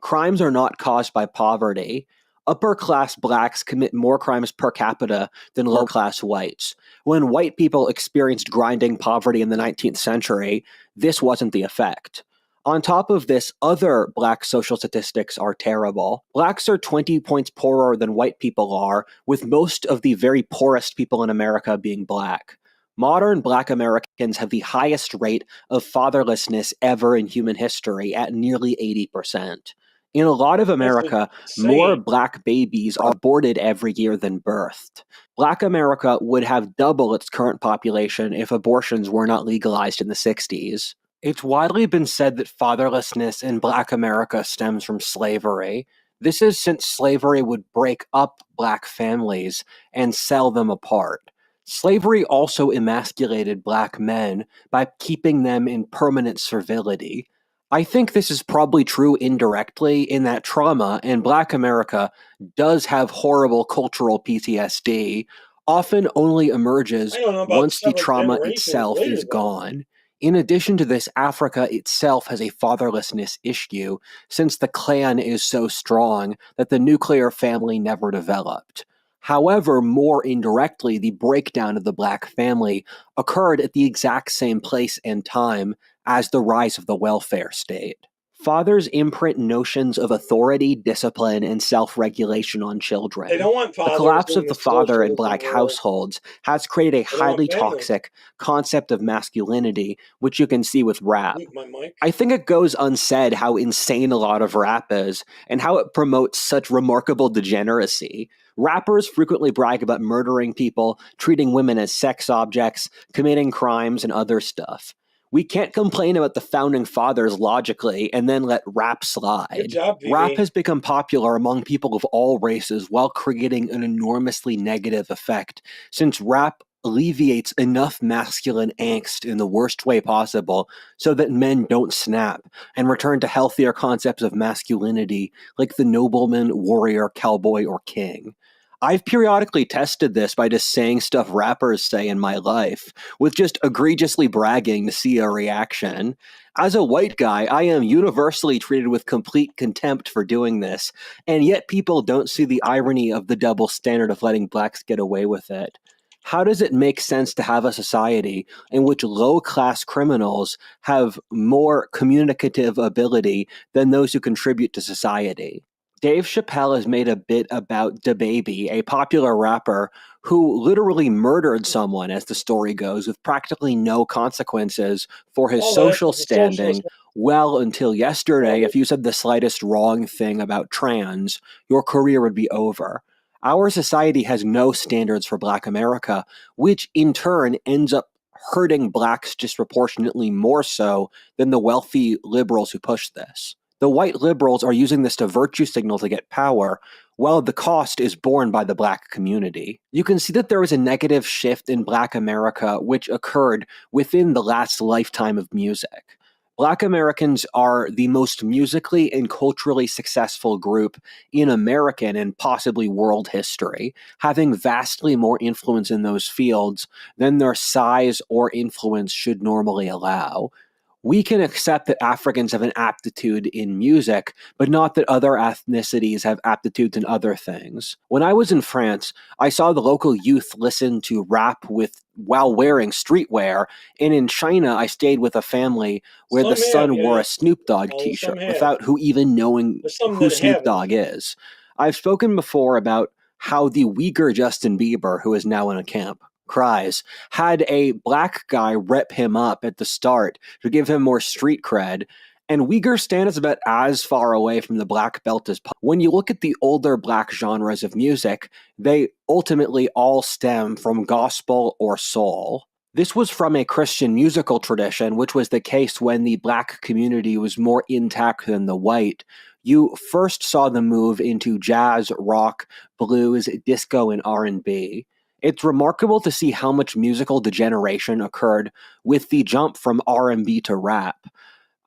Crimes are not caused by poverty. Upper class blacks commit more crimes per capita than low class whites. When white people experienced grinding poverty in the 19th century, this wasn't the effect. On top of this, other black social statistics are terrible. Blacks are 20 points poorer than white people are, with most of the very poorest people in America being black. Modern Black Americans have the highest rate of fatherlessness ever in human history at nearly 80%. In a lot of That's America, more insane. Black babies are aborted every year than birthed. Black America would have double its current population if abortions were not legalized in the 60s. It's widely been said that fatherlessness in Black America stems from slavery. This is since slavery would break up Black families and sell them apart. Slavery also emasculated Black men by keeping them in permanent servility. I think this is probably true indirectly in that trauma in Black America does have horrible cultural PTSD, often only emerges I don't know about once the several trauma generations itself later, is though. gone. In addition to this, Africa itself has a fatherlessness issue since the clan is so strong that the nuclear family never developed. However, more indirectly, the breakdown of the Black family occurred at the exact same place and time as the rise of the welfare state. Fathers imprint notions of authority, discipline, and self regulation on They children. don't want The fathers collapse in of the the father in socialism Black world. households has created a They don't want highly families. toxic concept of masculinity, which you can see with rap. Mute my mic. I think it goes unsaid how insane a lot of rap is and how it promotes such remarkable degeneracy. Rappers frequently brag about murdering people, treating women as sex objects, committing crimes, and other stuff. We can't complain about the founding fathers logically and then let rap Good slide. job, Rap VV. has become popular among people of all races while creating an enormously negative effect, since rap alleviates enough masculine angst in the worst way possible so that men don't snap and return to healthier concepts of masculinity like the nobleman, warrior, cowboy, or king. I've periodically tested this by just saying stuff rappers say in my life, with just egregiously bragging to see a reaction. As a white guy, I am universally treated with complete contempt for doing this, and yet people don't see the irony of the double standard of letting blacks get away with it. How does it make sense to have a society in which low class criminals have more communicative ability than those who contribute to society? Dave Chappelle has made a bit about DaBaby, a popular rapper who literally murdered someone, as the story goes, with practically no consequences for his All that social was a socialist standing. Well, until yesterday, republic. if you said the slightest wrong thing about trans, your career would be over. Our society has no standards for Black America, which in turn ends up hurting blacks disproportionately more so than the wealthy liberals who push this. The white liberals are using this to virtue signal to get power, while the cost is borne by the black community. You can see that there was a negative shift in Black America which occurred within the last lifetime of music. Black Americans are the most musically and culturally successful group in American and possibly world history, having vastly more influence in those fields than their size or influence should normally allow. We can accept that Africans have an aptitude in music, but not that other ethnicities have aptitudes in other things. When I was in France, I saw the local youth listen to rap while wearing streetwear, and in China, I stayed with a family where the Some have, son wore yeah. a Snoop Dogg Well, some t-shirt have. without who even knowing There's some who that Snoop haven't. Dogg is. I've spoken before about how the Uyghur Justin Bieber, who is now in a camp, cries, had a black guy rep him up at the start to give him more street cred. And Uyghur Stan is about as far away from the black belt as possible. When you look at the older black genres of music, they ultimately all stem from gospel or soul. This was from a Christian musical tradition, which was the case when the black community was more intact than the white. You first saw the move into jazz, rock, blues, disco, and R&B. It's remarkable to see how much musical degeneration occurred with the jump from R&B to rap.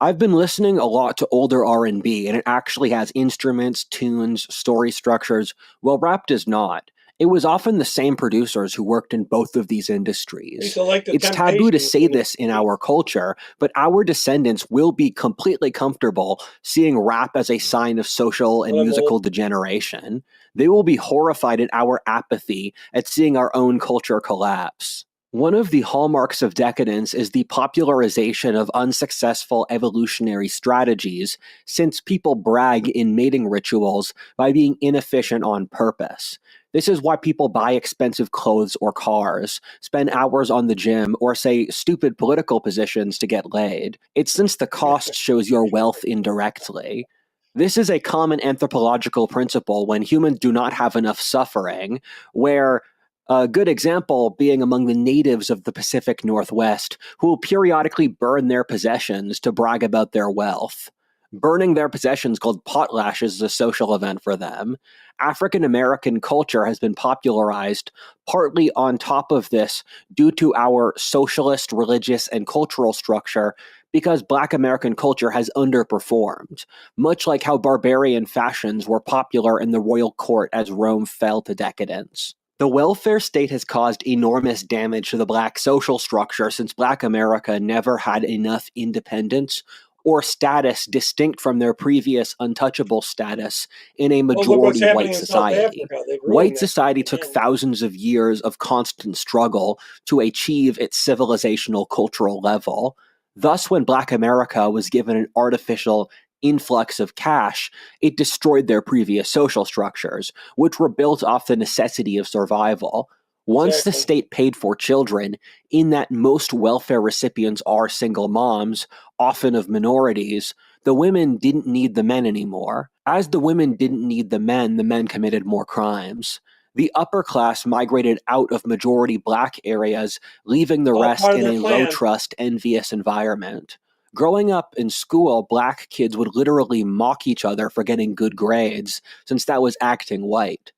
I've been listening a lot to older R&B, and it actually has instruments, tunes, story structures, while rap does not. It was often the same producers who worked in both of these I used industries. to like the It's taboo to Temptations say in the this in 80s. our culture, but our descendants will be completely comfortable seeing rap as a sign of social But and I'm old. musical degeneration. They will be horrified at our apathy at seeing our own culture collapse. One of the hallmarks of decadence is the popularization of unsuccessful evolutionary strategies, since people brag in mating rituals by being inefficient on purpose. This is why people buy expensive clothes or cars, spend hours on the gym, or say stupid political positions to get laid. It's since the cost shows your wealth indirectly. This is a common anthropological principle when humans do not have enough suffering, where a good example being among the natives of the Pacific Northwest, who will periodically burn their possessions to brag about their wealth. Burning their possessions called potlatch is a social event for them. African American culture has been popularized partly on top of this due to our socialist, religious, and cultural structure because Black American culture has underperformed, much like how barbarian fashions were popular in the royal court as Rome fell to decadence. The welfare state has caused enormous damage to the Black social structure since Black America never had enough independence or status distinct from their previous untouchable status in a Well, look what's majority happening white in South society. Africa. They've ruined White that society took again. thousands of years of constant struggle to achieve its civilizational cultural level. Thus, when Black America was given an artificial influx of cash, it destroyed their previous social structures, which were built off the necessity of survival. Once the Exactly. state paid for children, in that most welfare recipients are single moms, often of minorities, the women didn't need the men anymore. As the women didn't need the men committed more crimes. The upper class migrated out of majority Black areas, leaving the All rest part of in their a low plan. trust, envious environment. Growing up in school, Black kids would literally mock each other for getting good grades, since that was acting white.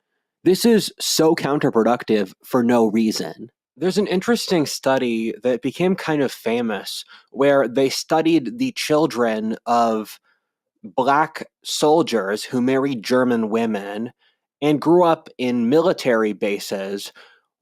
This is so counterproductive for no reason. There's an interesting study that became kind of famous where they studied the children of Black soldiers who married German women and grew up in military bases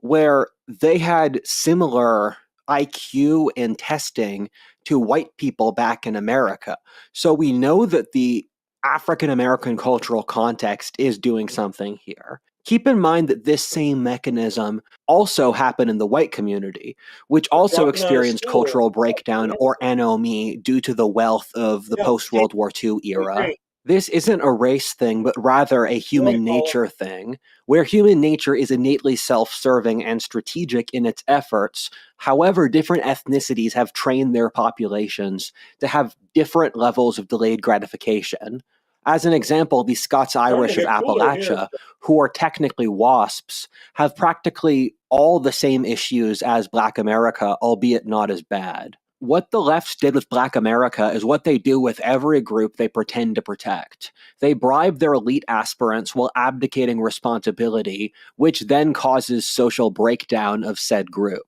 where they had similar IQ and testing to white people back in America. So we know that the African American cultural context is doing something here. Keep in mind that this same mechanism also happened in the white community, which They're also dropping out of experienced school. cultural breakdown or anomie due to the wealth of the Yeah, post World War II I era. agree. This isn't a race thing, but rather a Right, human Paula. nature thing, where human nature is innately self serving and strategic in its efforts. However, different ethnicities have trained their populations to have different levels of delayed gratification. As an example, the Scots Starting to Irish of get cooler here. Appalachia, who are technically WASPs, have practically all the same issues as Black America, albeit not as bad. What the left did with Black America is what they do with every group they pretend to protect. They bribe their elite aspirants while abdicating responsibility, which then causes social breakdown of said group.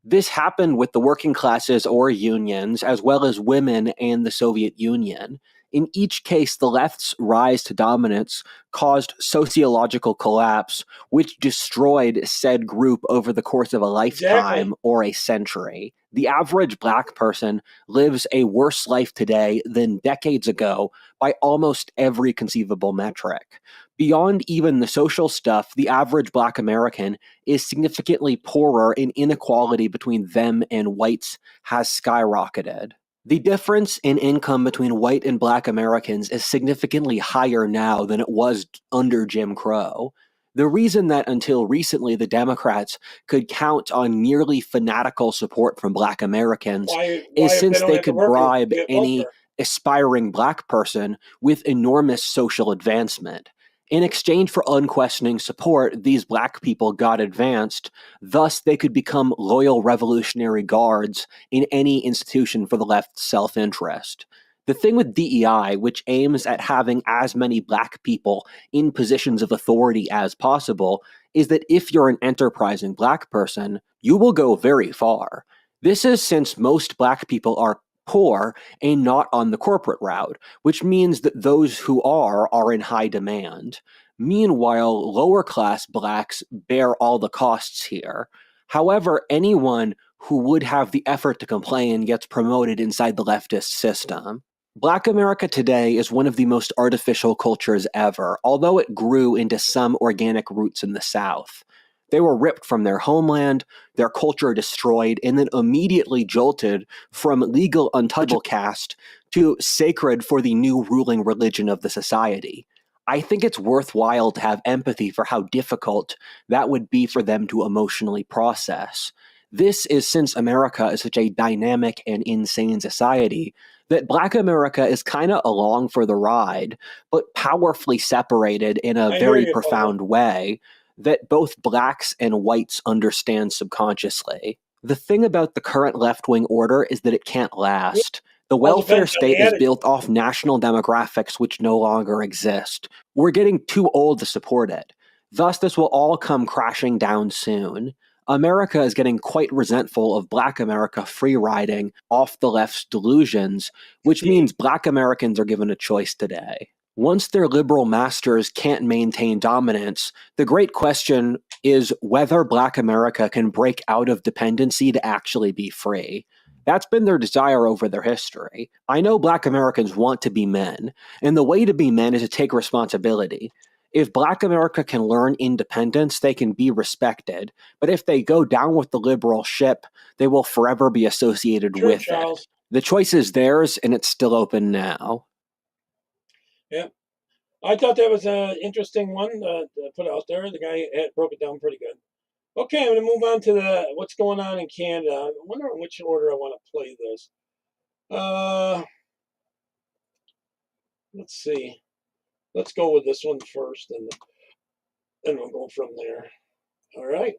This happened with the working classes or unions, as well as women and the Soviet Union. In each case, the left's rise to dominance caused sociological collapse, which destroyed said group over the course of a lifetime or a century. The average Black person lives a worse life today than decades ago by almost every conceivable metric. Beyond even the social stuff, the average Black American is significantly poorer, and inequality between them and whites has skyrocketed. The difference in income between white and Black Americans is significantly higher now than it was under Jim Crow. The reason that until recently the Democrats could count on nearly fanatical support from Black Americans is since they could bribe any aspiring Black person with enormous social advancement. In exchange for unquestioning support, these Black people got advanced. Thus, they could become loyal Revolutionary Guards in any institution for the left's self-interest. The thing with DEI, which aims at having as many Black people in positions of authority as possible, is that if you're an enterprising Black person, you will go very far. This is since most Black people are poor and not on the corporate route, which means that those who are in high demand. Meanwhile, lower class Blacks bear all the costs here. However, anyone who would have the effort to complain gets promoted inside the leftist system. Black America today is one of the most artificial cultures ever, although it grew into some organic roots in the South. They were ripped from their homeland, their culture destroyed, and then immediately jolted from legal untouchable caste to sacred for the new ruling religion of the society. I think it's worthwhile to have empathy for how difficult that would be for them to emotionally process. This is since America is such a dynamic and insane society that Black America is kind of along for the ride, but powerfully separated in a very profound way that both Blacks and whites understand subconsciously. The thing about the current left-wing order is that it can't last. The welfare state is built off national demographics which no longer exist. We're getting too old to support it. Thus, this will all come crashing down soon. America is getting quite resentful of Black America free-riding off the left's delusions, which means Black Americans are given a choice today. Once their liberal masters can't maintain dominance, the great question is whether Black America can break out of dependency to actually be free. That's been their desire over their history. I know Black Americans want to be men, and the way to be men is to take responsibility. If Black America can learn independence, they can be respected. But if they go down with the liberal ship, they will forever be associated with it. The choice is theirs, and it's still open now. Yeah, I thought that was an interesting one to put out there. The guy broke it down pretty good. Okay, I'm going to move on to what's going on in Canada. I wonder in which order I want to play this. Let's see. Let's go with this one first, and then we'll go from there. All right.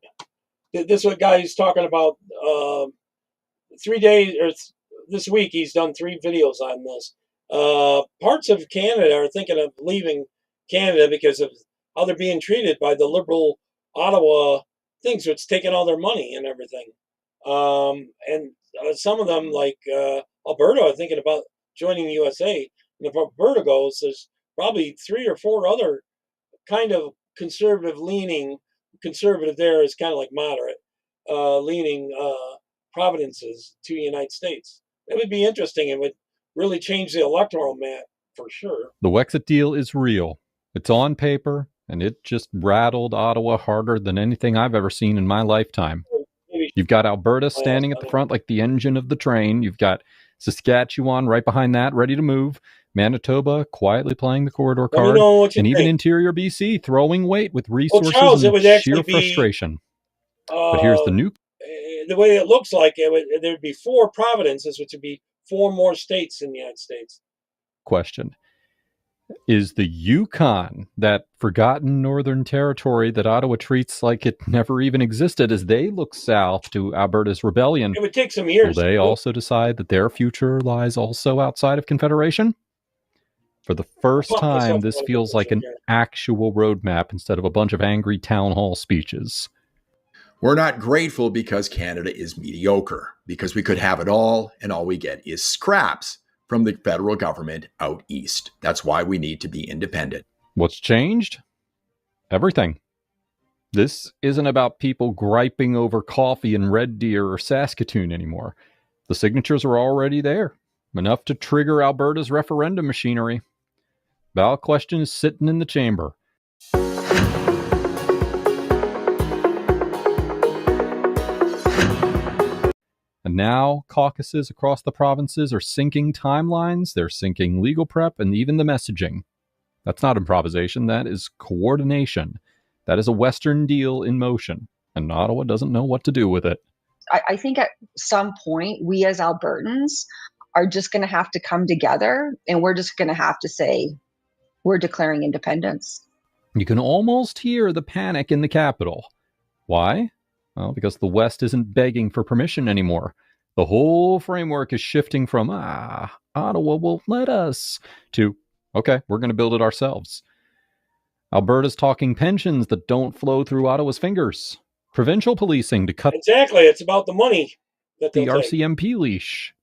This guy is talking about 3 days, or this week he's done 3 videos on this. Parts of Canada are thinking of leaving Canada because of how they're being treated by the liberal Ottawa things, so it's taking all their money and everything. And some of them, like Alberta, are thinking about joining the USA. And if Alberta goes, there's probably 3 or 4 other kind of conservative there is kind of like moderate leaning provinces to the United States. It would be interesting. It would really change the electoral map for sure. The Wexit deal is real. It's on paper, and it just rattled Ottawa harder than anything I've ever seen in my lifetime. You've got Alberta standing at the front like the engine of the train. You've got Saskatchewan right behind that, ready to move. Manitoba quietly playing the corridor card. And even interior BC throwing weight with resources and sheer frustration. But here's the new... The way it looks like, there'd be 4 provinces, which would be 4 more states in the United States. Question. Is the Yukon, that forgotten northern territory that Ottawa treats like it never even existed, as they look south to Alberta's rebellion, it would take some years. Will they also decide that their future lies also outside of Confederation? For the first time, this feels like an actual roadmap instead of a bunch of angry town hall speeches. We're not grateful because Canada is mediocre, because we could have it all and all we get is scraps. from the federal government out east. That's why we need to be independent. What's changed? Everything. This isn't about people griping over coffee in Red Deer or Saskatoon anymore. The signatures are already there, enough to trigger Alberta's referendum machinery. Ballot question is sitting in the chamber. And now caucuses across the provinces are syncing timelines, they're syncing legal prep, and even the messaging. That's not improvisation, that is coordination. That is a Western deal in motion, and Ottawa doesn't know what to do with it. I think at some point, we as Albertans are just going to have to come together, and we're just going to have to say, we're declaring independence. You can almost hear the panic in the capital. Why? Well, because the West isn't begging for permission anymore. The whole framework is shifting from, Ottawa won't let us, to, okay, we're going to build it ourselves. Alberta's talking pensions that don't flow through Ottawa's fingers. Provincial policing to cut Exactly. It's about the money that the they'll take. RCMP leash.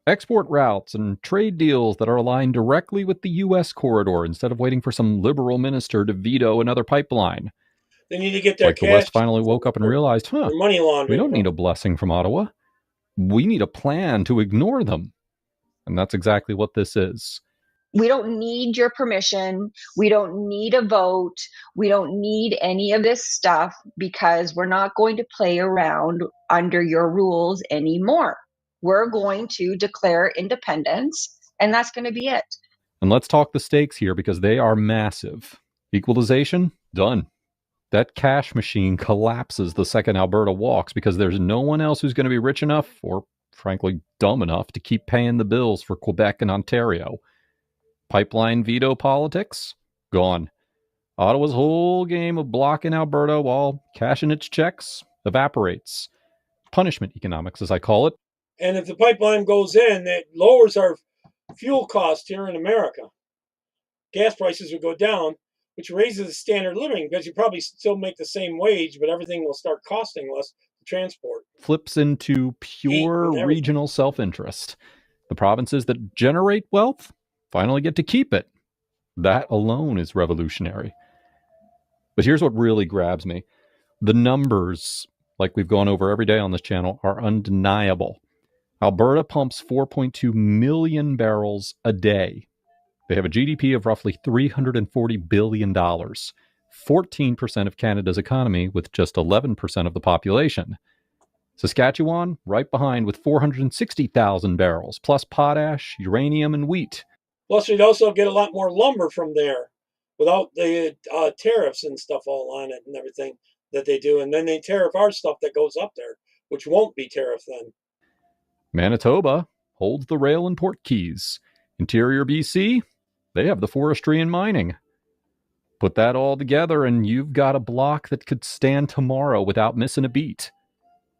Export routes and trade deals that are aligned directly with the U.S. corridor instead of waiting for some liberal minister to veto another pipeline. They need to get their Like the cash. West finally woke up and realized, Their money laundering. we don't need a blessing from Ottawa. We need a plan to ignore them. And that's exactly what this is. We don't need your permission. We don't need a vote. We don't need any of this stuff because we're not going to play around under your rules anymore. We're going to declare independence, and that's going to be it. And let's talk the stakes here because they are massive. Equalization? Done. That cash machine collapses the second Alberta walks because there's no one else who's going to be rich enough or, frankly, dumb enough to keep paying the bills for Quebec and Ontario. Pipeline veto politics? Gone. Ottawa's whole game of blocking Alberta while cashing its checks evaporates. Punishment economics, as I call it. And if the pipeline goes in, it lowers our fuel cost here in America. Gas prices will go down, which raises the standard of living because you probably still make the same wage, but everything will start costing less to transport. Flips into pure regional self-interest. The provinces that generate wealth finally get to keep it. That alone is revolutionary. But here's what really grabs me. The numbers, like we've gone over every day on this channel, are undeniable. Alberta pumps 4.2 million barrels a day. They have a GDP of roughly $340 billion, 14% of Canada's economy with just 11% of the population. Saskatchewan, right behind with 460,000 barrels, plus potash, uranium, and wheat. Plus, we'd also get a lot more lumber from there without the tariffs and stuff all on it and everything that they do. And then they tariff our stuff that goes up there, which won't be tariffed then. Manitoba holds the rail and port keys. Interior BC, they have the forestry and mining. Put that all together and you've got a block that could stand tomorrow without missing a beat.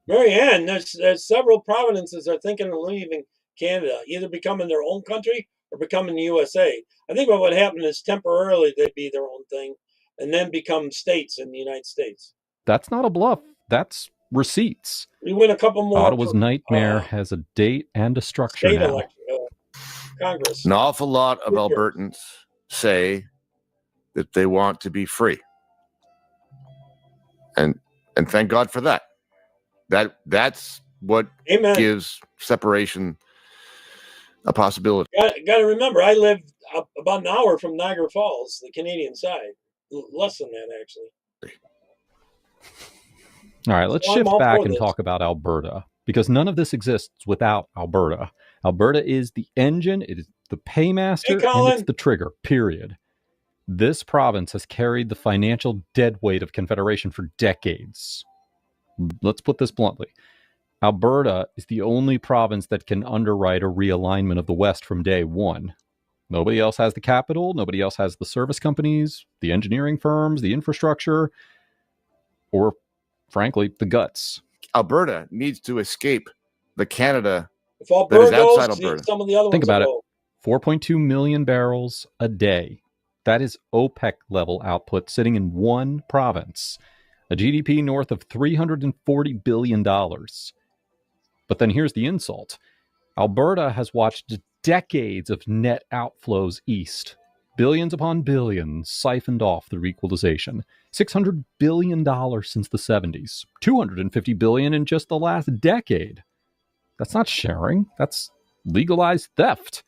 Marianne, there's several provinces that are thinking of leaving Canada, either becoming their own country or becoming the USA. I think what would happen is temporarily they'd be their own thing and then become states in the United States. That's not a bluff. That's receipts. We win a couple more. Ottawa's nightmare has a date and a structure now. Election, Congress. An awful lot of Albertans say that they want to be free. And thank God for that. That's what Amen. Gives separation a possibility. Got to remember, I live about an hour from Niagara Falls, the Canadian side. Less than that, actually. All right, let's shift back and talk about Alberta, because none of this exists without Alberta. Alberta is the engine, it is the paymaster, and it's the trigger, period. This province has carried the financial deadweight of Confederation for decades. Let's put this bluntly. Alberta is the only province that can underwrite a realignment of the West from day one. Nobody else has the capital. Nobody else has the service companies, the engineering firms, the infrastructure, or, frankly, the guts. Alberta needs to escape the Canada if Alberta that is outside goes, Alberta. Some of the other Think ones about it. go. 4.2 million barrels a day. That is OPEC level output sitting in one province. A GDP north of $340 billion. But then here's the insult. Alberta has watched decades of net outflows east. Billions upon billions siphoned off through equalization. $600 billion since the 70s. $250 billion in just the last decade. That's not sharing. That's legalized theft.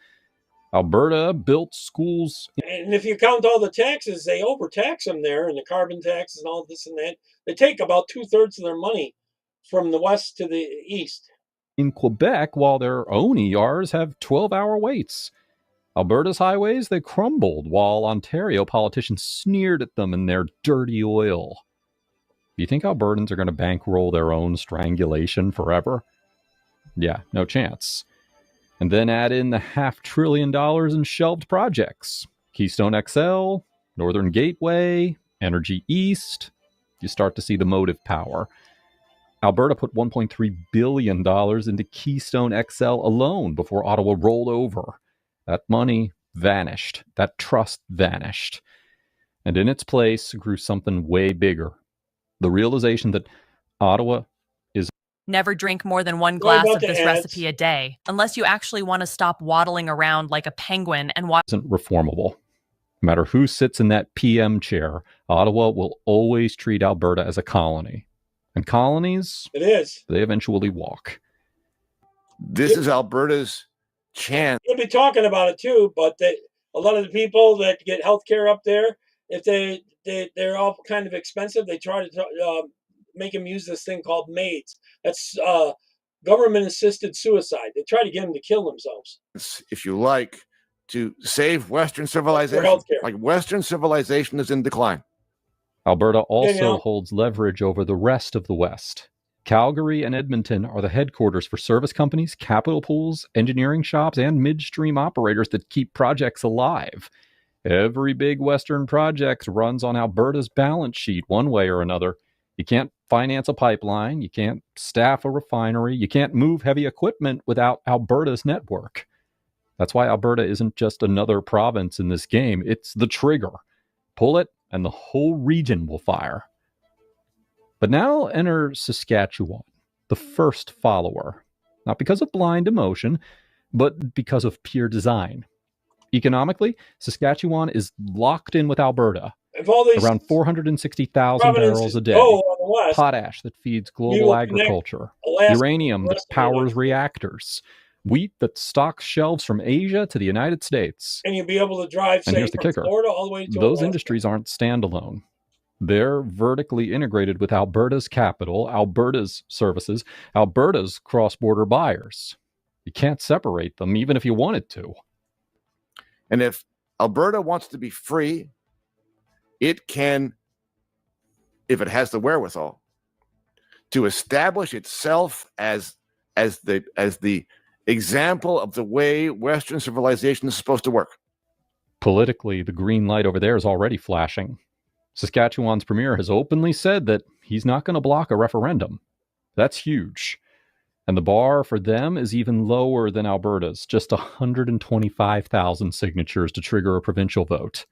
Alberta built schools. And if you count all the taxes, they overtax them there, and the carbon taxes and all this and that. They take about 2/3 of their money from the west to the east. In Quebec, while their own ERs have 12-hour waits. Alberta's highways, they crumbled, while Ontario politicians sneered at them and their dirty oil. Do you think Albertans are going to bankroll their own strangulation forever? Yeah, no chance. And then add in the $500 billion in shelved projects. Keystone XL, Northern Gateway, Energy East. You start to see the motive power. Alberta put $1.3 billion into Keystone XL alone before Ottawa rolled over. That money vanished. That trust vanished. And in its place grew something way bigger. The realization that Ottawa is... Never drink more than one glass of this recipe a day, unless you actually want to stop waddling around like a penguin and watch... ...isn't reformable. No matter who sits in that PM chair, Ottawa will always treat Alberta as a colony. And colonies... It is. They eventually walk. This is Alberta's chance. You'll be talking about it too, but a lot of the people that get health care up there, if they're all kind of expensive, they try to make them use this thing called MAIDs. That's government-assisted suicide. They try to get them to kill themselves. If you like, to save Western civilization. Like Western civilization is in decline. Alberta also holds leverage over the rest of the West. Calgary and Edmonton are the headquarters for service companies, capital pools, engineering shops, and midstream operators that keep projects alive. Every big Western project runs on Alberta's balance sheet one way or another. You can't finance a pipeline, you can't staff a refinery, you can't move heavy equipment without Alberta's network. That's why Alberta isn't just another province in this game, it's the trigger. Pull it, and the whole region will fire. But now enter Saskatchewan, the first follower. Not because of blind emotion, but because of pure design. Economically, Saskatchewan is locked in with Alberta. Around 460,000 barrels a day. West, potash that feeds global agriculture. Uranium that powers reactors. Wheat that stocks shelves from Asia to the United States. And you'll be able to drive, and say, here's the from kicker. Florida all the way to Those Alaska. industries aren't standalone. They're vertically integrated with Alberta's capital, Alberta's services, Alberta's cross-border buyers. You can't separate them, even if you wanted to. And if Alberta wants to be free, it can, if it has the wherewithal, to establish itself as the example of the way Western civilization is supposed to work. Politically, the green light over there is already flashing. Saskatchewan's premier has openly said that he's not going to block a referendum. That's huge. And the bar for them is even lower than Alberta's, just 125,000 signatures to trigger a provincial vote.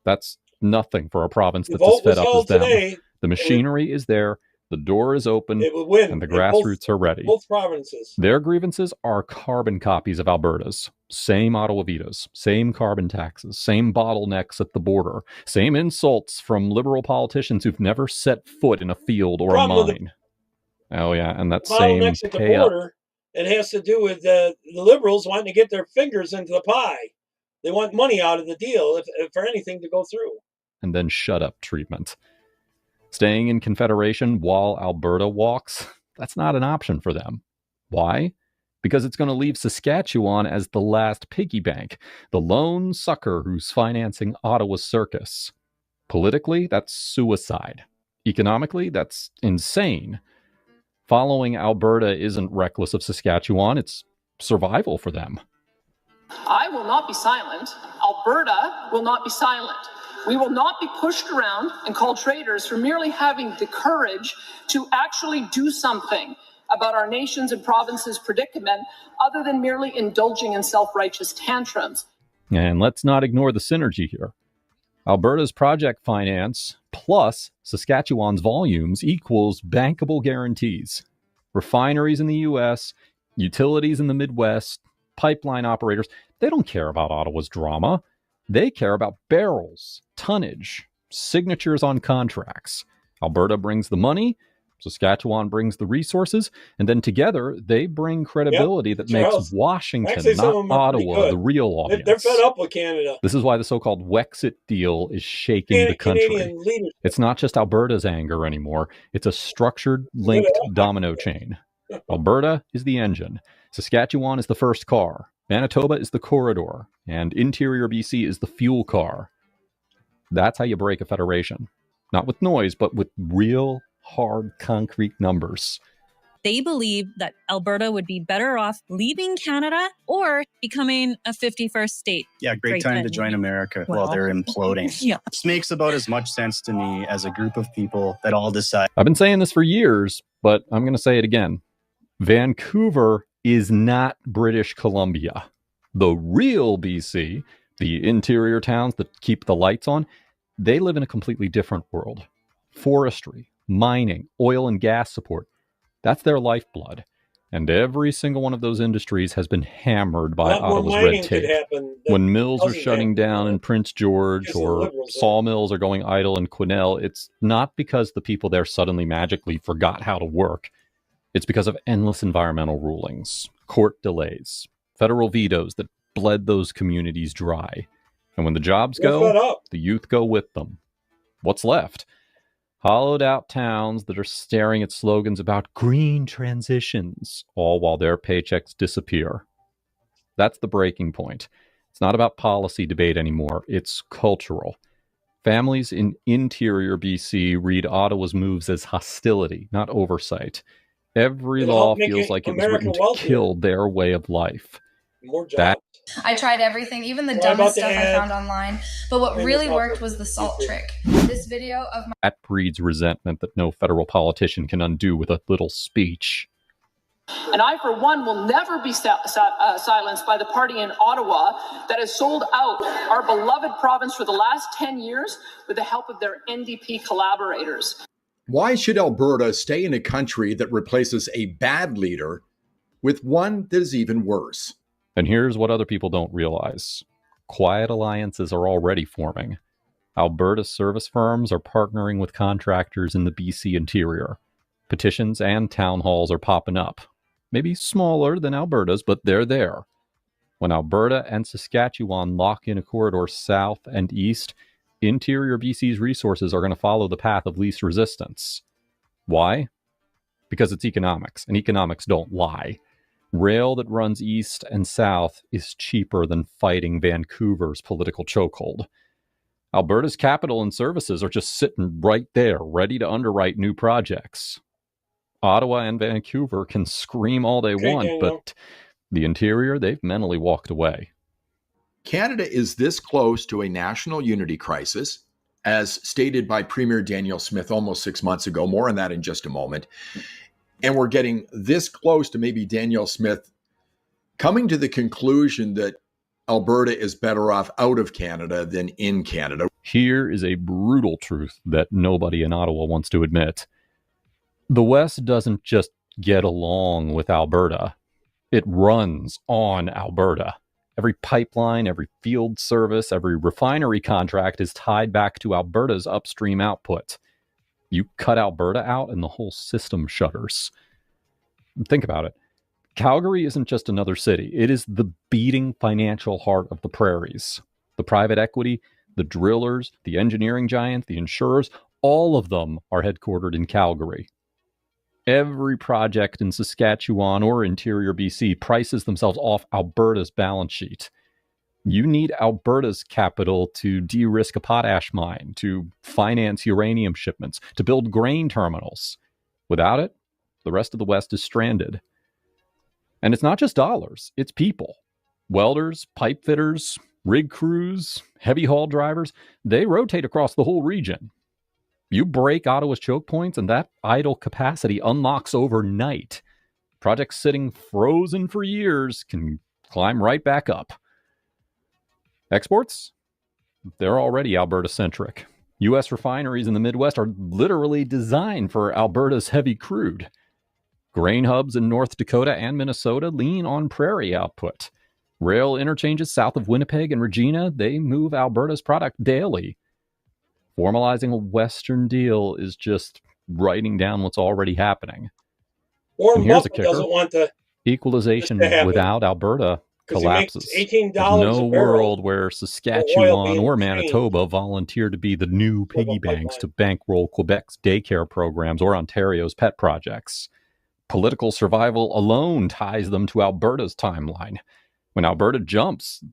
That's nothing for a province that's as fed up as them. Today, the machinery is there, the door is open, it would win. and the grassroots are ready. Both provinces. Their grievances are carbon copies of Alberta's. Same Ottawa vetoes, same carbon taxes, same bottlenecks at the border, same insults from liberal politicians who've never set foot in a field or a mine. Oh yeah, and that same bottlenecks at the border, it has to do with the liberals wanting to get their fingers into the pie. They want money out of the deal if for anything to go through. And then shut up treatment. Staying in Confederation while Alberta walks, that's not an option for them. Why? Because it's going to leave Saskatchewan as the last piggy bank, the lone sucker who's financing Ottawa's circus. Politically, that's suicide. Economically, that's insane. Following Alberta isn't reckless of Saskatchewan, it's survival for them. I will not be silent. Alberta will not be silent. We will not be pushed around and called traitors for merely having the courage to actually do something about our nation's and province's predicament other than merely indulging in self-righteous tantrums. And let's not ignore the synergy here. Alberta's project finance plus Saskatchewan's volumes equals bankable guarantees. Refineries in the U.S., utilities in the Midwest, pipeline operators, they don't care about Ottawa's drama. They care about barrels, tonnage, signatures on contracts. Alberta brings the money, Saskatchewan brings the resources, and then together they bring credibility that makes Washington, not Ottawa, the real audience. They're fed up with Canada. This is why the so-called Wexit deal is shaking the country. It's not just Alberta's anger anymore. It's a structured, linked domino chain. Alberta is the engine. Saskatchewan is the first car. Manitoba is the corridor. And Interior BC is the fuel car. That's how you break a federation. Not with noise, but with real, hard, concrete numbers. They believe that Alberta would be better off leaving Canada or becoming a 51st state. Yeah, great time to join America while they're imploding. Yeah. This makes about as much sense to me as a group of people that all decide. I've been saying this for years, but I'm going to say it again. Vancouver is not British Columbia. The real BC, the interior towns that keep the lights on, they live in a completely different world. Forestry, mining, oil and gas support, that's their lifeblood. And every single one of those industries has been hammered by Ottawa's red tape. When mills are shutting down in Prince George or sawmills are going idle in Quesnel, it's not because the people there suddenly magically forgot how to work. It's because of endless environmental rulings, court delays, federal vetoes that bled those communities dry. And when the jobs go, the youth go with them. What's left? Hollowed out towns that are staring at slogans about green transitions, all while their paychecks disappear. That's the breaking point. It's not about policy debate anymore. It's cultural. Families in interior BC read Ottawa's moves as hostility, not oversight. Every law feels like it was written to kill their way of life. I tried everything, even the dumbest stuff I found online, but what really worked was the salt trick. This video of that breeds resentment that no federal politician can undo with a little speech. And I, for one, will never be silenced by the party in Ottawa that has sold out our beloved province for the last 10 years with the help of their NDP collaborators. Why should Alberta stay in a country that replaces a bad leader with one that is even worse? And here's what other people don't realize. Quiet alliances are already forming. Alberta service firms are partnering with contractors in the BC interior. Petitions and town halls are popping up. Maybe smaller than Alberta's, but they're there. When Alberta and Saskatchewan lock in a corridor south and east, interior BC's resources are going to follow the path of least resistance. Why? Because it's economics, and economics don't lie. Rail that runs east and south is cheaper than fighting Vancouver's political chokehold. Alberta's capital and services are just sitting right there, ready to underwrite new projects. Ottawa and Vancouver can scream all they want, but the interior, they've mentally walked away. Canada is this close to a national unity crisis, as stated by Premier Danielle Smith almost 6 months ago. More on that in just a moment. And we're getting this close to maybe Danielle Smith coming to the conclusion that Alberta is better off out of Canada than in Canada. Here is a brutal truth that nobody in Ottawa wants to admit. The West doesn't just get along with Alberta. It runs on Alberta. Every pipeline, every field service, every refinery contract is tied back to Alberta's upstream output. You cut Alberta out and the whole system shudders. Think about it. Calgary isn't just another city. It is the beating financial heart of the prairies. The private equity, the drillers, the engineering giants, the insurers, all of them are headquartered in Calgary. Every project in Saskatchewan or interior BC prices themselves off Alberta's balance sheet. You need Alberta's capital to de-risk a potash mine, to finance uranium shipments, to build grain terminals. Without it, the rest of the West is stranded. And it's not just dollars, it's people. Welders, pipe fitters, rig crews, heavy haul drivers, they rotate across the whole region. You break Ottawa's choke points and that idle capacity unlocks overnight. Projects sitting frozen for years can climb right back up. Exports? They're already Alberta-centric. U.S. refineries in the Midwest are literally designed for Alberta's heavy crude. Grain hubs in North Dakota and Minnesota lean on prairie output. Rail interchanges south of Winnipeg and Regina, they move Alberta's product daily. Formalizing a Western deal is just writing down what's already happening. Warren And here's Buffett a kicker. doesn't want Equalization without Alberta collapses. $18 There's no a barrel world where oil Saskatchewan being or exchanged. Manitoba volunteer to be the new piggy banks to bankroll Quebec's daycare programs or Ontario's pet projects. Political survival alone ties them to Alberta's timeline. When Alberta jumps,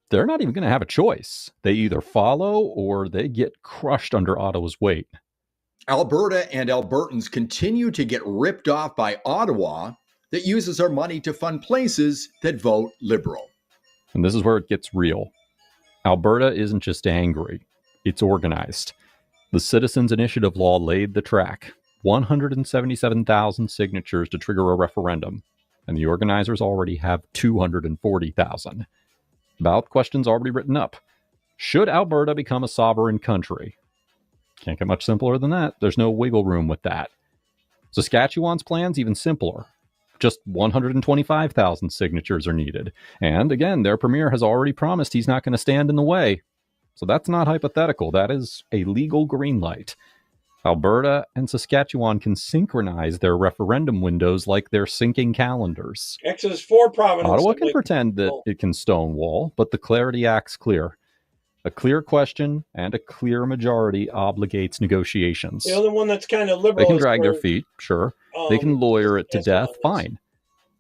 they're not even going to have a choice. They either follow or they get crushed under Ottawa's weight. Alberta and Albertans continue to get ripped off by Ottawa that uses our money to fund places that vote Liberal. And this is where it gets real. Alberta isn't just angry, it's organized. The Citizens Initiative law laid the track. 177,000 signatures to trigger a referendum, and the organizers already have 240,000. Ballot questions already written up. Should Alberta become a sovereign country? Can't get much simpler than that. There's no wiggle room with that. Saskatchewan's plan's even simpler. Just 125,000 signatures are needed. And again, their premier has already promised he's not going to stand in the way. So that's not hypothetical. That is a legal green light. Alberta and Saskatchewan can synchronize their referendum windows like they're syncing calendars. Texas 4 provinces. Ottawa can pretend that it can stonewall, but the Clarity Act's clear. A clear question and a clear majority obligates negotiations. The other one that's kind of liberal. They can drag their feet, sure. They can lawyer it to death, fine.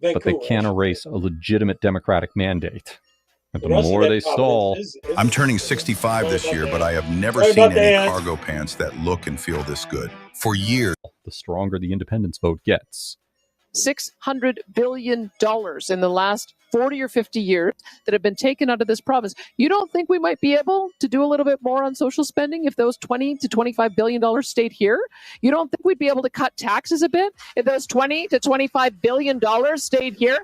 But they can't erase a legitimate democratic mandate. And the more they stall... I'm turning 65 this year, but I have never seen any cargo pants that look and feel this good. For years... The stronger the independence vote gets. $600 billion in the last 40 or 50 years that have been taken out of this province. You don't think we might be able to do a little bit more on social spending if those $20 to $25 billion stayed here? You don't think we'd be able to cut taxes a bit if those $20 to $25 billion stayed here?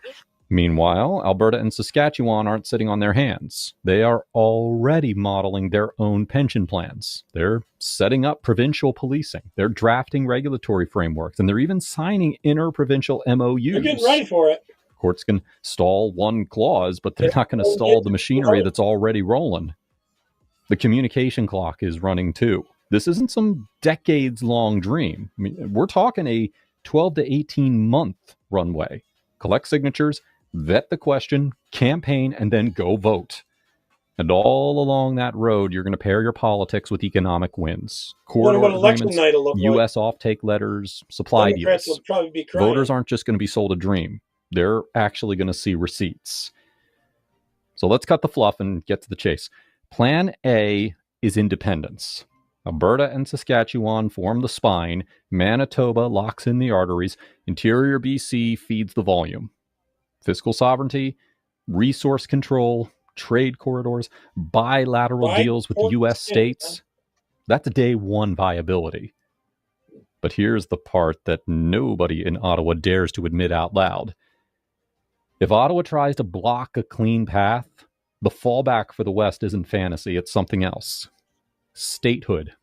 Meanwhile, Alberta and Saskatchewan aren't sitting on their hands. They are already modeling their own pension plans. They're setting up provincial policing. They're drafting regulatory frameworks, and they're even signing inter-provincial MOUs. They're getting ready for it. Courts can stall one clause, but they're not going to stall the machinery that's already rolling. The communication clock is running too. This isn't some decades-long dream. I mean, we're talking a 12 to 18-month runway. Collect signatures, vet the question, campaign, and then go vote. And all along that road, you're going to pair your politics with economic wins. Corridor agreements, U.S. offtake letters, supply deals. Will probably be crying. Voters aren't just going to be sold a dream. They're actually going to see receipts. So let's cut the fluff and get to the chase. Plan A is independence. Alberta and Saskatchewan form the spine. Manitoba locks in the arteries. Interior BC feeds the volume. Fiscal sovereignty, resource control, trade corridors, bilateral deals with the U.S. states. That's day one viability. But here's the part that nobody in Ottawa dares to admit out loud. If Ottawa tries to block a clean path, the fallback for the West isn't fantasy, it's something else. Statehood.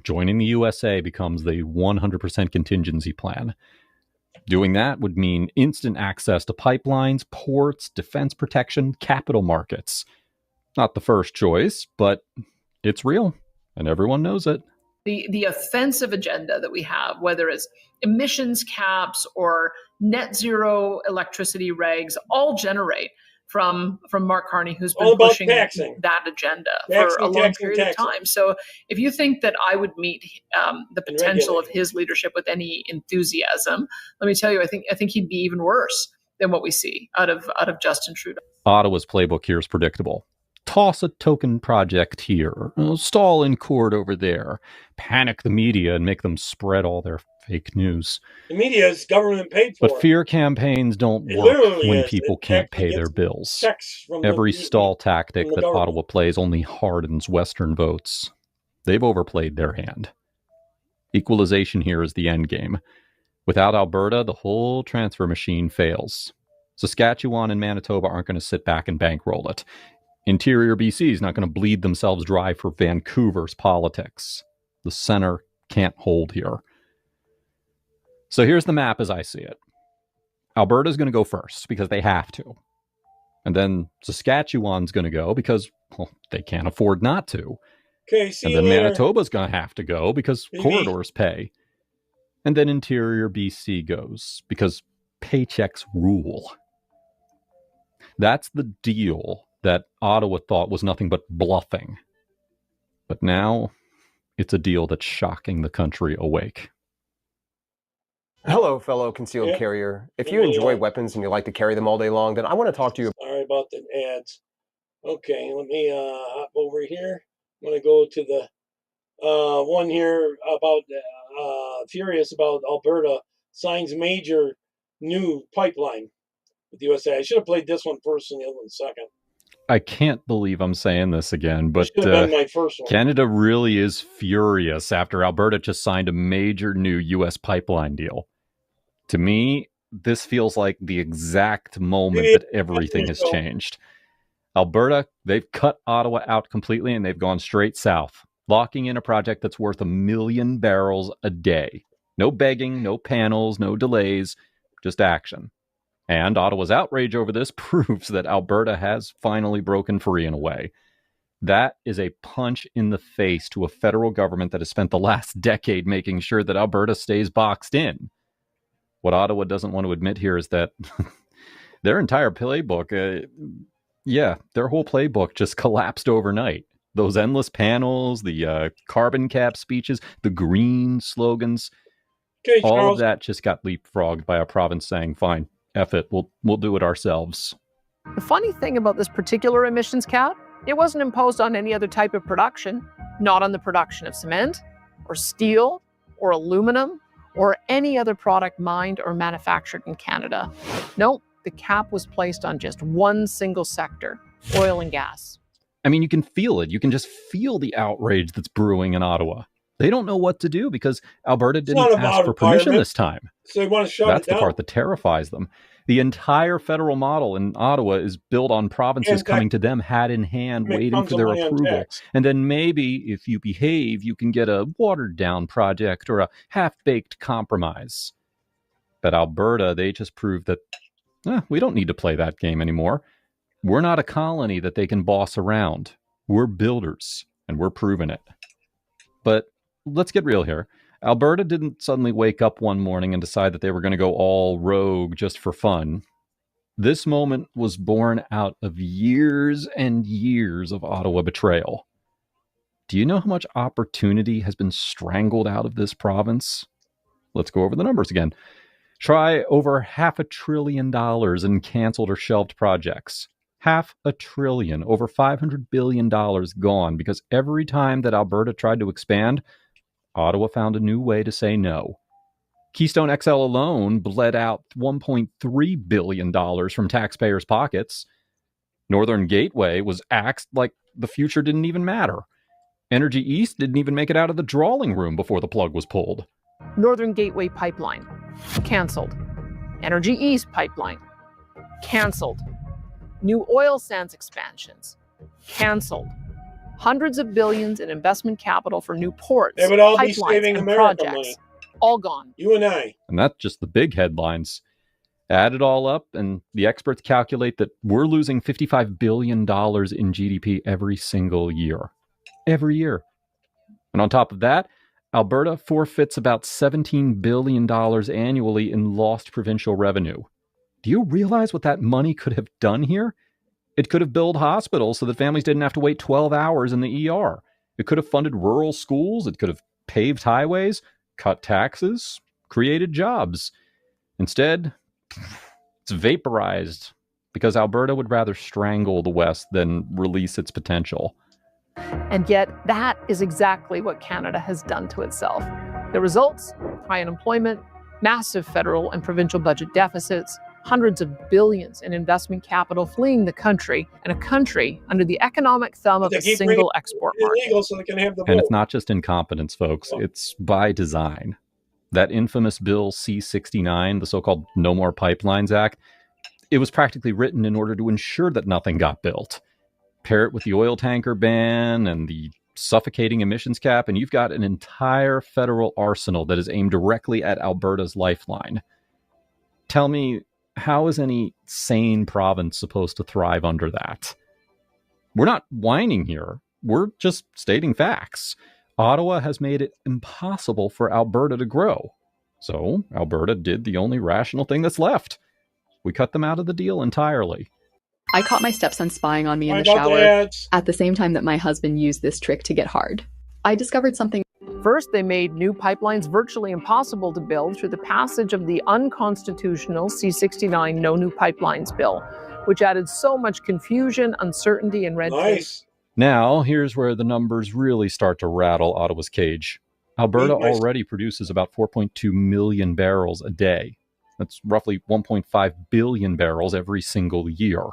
Joining the USA becomes the 100% contingency plan. Doing that would mean instant access to pipelines, ports, defense protection, capital markets. Not the first choice, but it's real, and everyone knows it. The offensive agenda that we have, whether it's emissions caps or net zero electricity regs, all generate from Mark Carney, who's been pushing that agenda for a long period of time. So if you think that I would meet the potential of his leadership with any enthusiasm, let me tell you, I think he'd be even worse than what we see out of Justin Trudeau. Ottawa's playbook here is predictable. Toss a token project here, stall in court over there, panic the media and make them spread all their fake news. The media is government paid for. But fear campaigns don't work when people can't pay their bills. Every stall tactic that Ottawa plays only hardens Western votes. They've overplayed their hand. Equalization here is the end game. Without Alberta, the whole transfer machine fails. Saskatchewan and Manitoba aren't going to sit back and bankroll it. Interior BC is not going to bleed themselves dry for Vancouver's politics. The center can't hold here. So here's the map as I see it. Alberta's going to go first because they have to. And then Saskatchewan's going to go because they can't afford not to. Okay, see and you then later. Manitoba's going to have to go because corridors pay. And then Interior BC goes because paychecks rule. That's the deal that Ottawa thought was nothing but bluffing. But now it's a deal that's shocking the country awake. Hello, fellow concealed carrier. If you enjoy weapons and you like to carry them all day long, then I want to talk to you. Sorry about the ads. Okay, let me hop over here. I'm going to go to the one here about furious about Alberta signs major new pipeline with the USA. I should have played this one first and the other one second. I can't believe I'm saying this again, but should have been my first one. Canada really is furious after Alberta just signed a major new U.S. pipeline deal. To me, this feels like the exact moment that everything has changed. Alberta, they've cut Ottawa out completely and they've gone straight south, locking in a project that's worth 1 million barrels a day. No begging, no panels, no delays, just action. And Ottawa's outrage over this proves that Alberta has finally broken free in a way. That is a punch in the face to a federal government that has spent the last decade making sure that Alberta stays boxed in. What Ottawa doesn't want to admit here is that their entire playbook, their whole playbook just collapsed overnight. Those endless panels, the carbon cap speeches, the green slogans, all of that just got leapfrogged by a province saying, fine, F it, we'll do it ourselves. The funny thing about this particular emissions cap, it wasn't imposed on any other type of production, not on the production of cement or steel or aluminum or any other product mined or manufactured in Canada. No, the cap was placed on just one single sector, oil and gas. I mean, you can feel it. You can just feel the outrage that's brewing in Ottawa. They don't know what to do because Alberta didn't ask for permission this time. So they want to shut That's it down. the part that terrifies them. The entire federal model in Ottawa is built on provinces coming to them hat in hand, waiting for their approval. And then maybe if you behave, you can get a watered down project or a half-baked compromise. But Alberta, they just proved that we don't need to play that game anymore. We're not a colony that they can boss around. We're builders, and we're proving it. But let's get real here. Alberta didn't suddenly wake up one morning and decide that they were going to go all rogue just for fun. This moment was born out of years and years of Ottawa betrayal. Do you know how much opportunity has been strangled out of this province? Let's go over the numbers again. Try over $500 billion in canceled or shelved projects. $500 billion, over $500 billion gone because every time that Alberta tried to expand, Ottawa found a new way to say no. Keystone XL alone bled out $1.3 billion from taxpayers' pockets. Northern Gateway was axed like the future didn't even matter. Energy East didn't even make it out of the drawing room before the plug was pulled. Northern Gateway Pipeline, canceled. Energy East Pipeline, canceled. New oil sands expansions, canceled. Hundreds of billions in investment capital for new ports, they would all pipelines, be saving and America projects, money. all gone. You and I. And that's just the big headlines. Add it all up, and the experts calculate that we're losing $55 billion in GDP every single year. Every year. And on top of that, Alberta forfeits about $17 billion annually in lost provincial revenue. Do you realize what that money could have done here? It could have built hospitals so that families didn't have to wait 12 hours in the ER. It could have funded rural schools. It could have paved highways, cut taxes, created jobs. Instead, it's vaporized because Alberta would rather strangle the West than release its potential. And yet, that is exactly what Canada has done to itself. The results: high unemployment, massive federal and provincial budget deficits, hundreds of billions in investment capital fleeing the country, and a country under the economic thumb of a single export market. So they can have the And vote. it's not just incompetence, folks. It's by design. That infamous Bill C-69, the so-called No More Pipelines Act, it was practically written in order to ensure that nothing got built. Pair it with the oil tanker ban and the suffocating emissions cap, and you've got an entire federal arsenal that is aimed directly at Alberta's lifeline. Tell me, how is any sane province supposed to thrive under that? We're not whining here. We're just stating facts. Ottawa has made it impossible for Alberta to grow. So Alberta did the only rational thing that's left. We cut them out of the deal entirely. I caught my stepson spying on me in the shower at the same time that my husband used this trick to get hard. I discovered something. First, they made new pipelines virtually impossible to build through the passage of the unconstitutional C-69 No New Pipelines Bill, which added so much confusion, uncertainty, and red tape. Now, here's where the numbers really start to rattle Ottawa's cage. Alberta already produces about 4.2 million barrels a day. That's roughly 1.5 billion barrels every single year.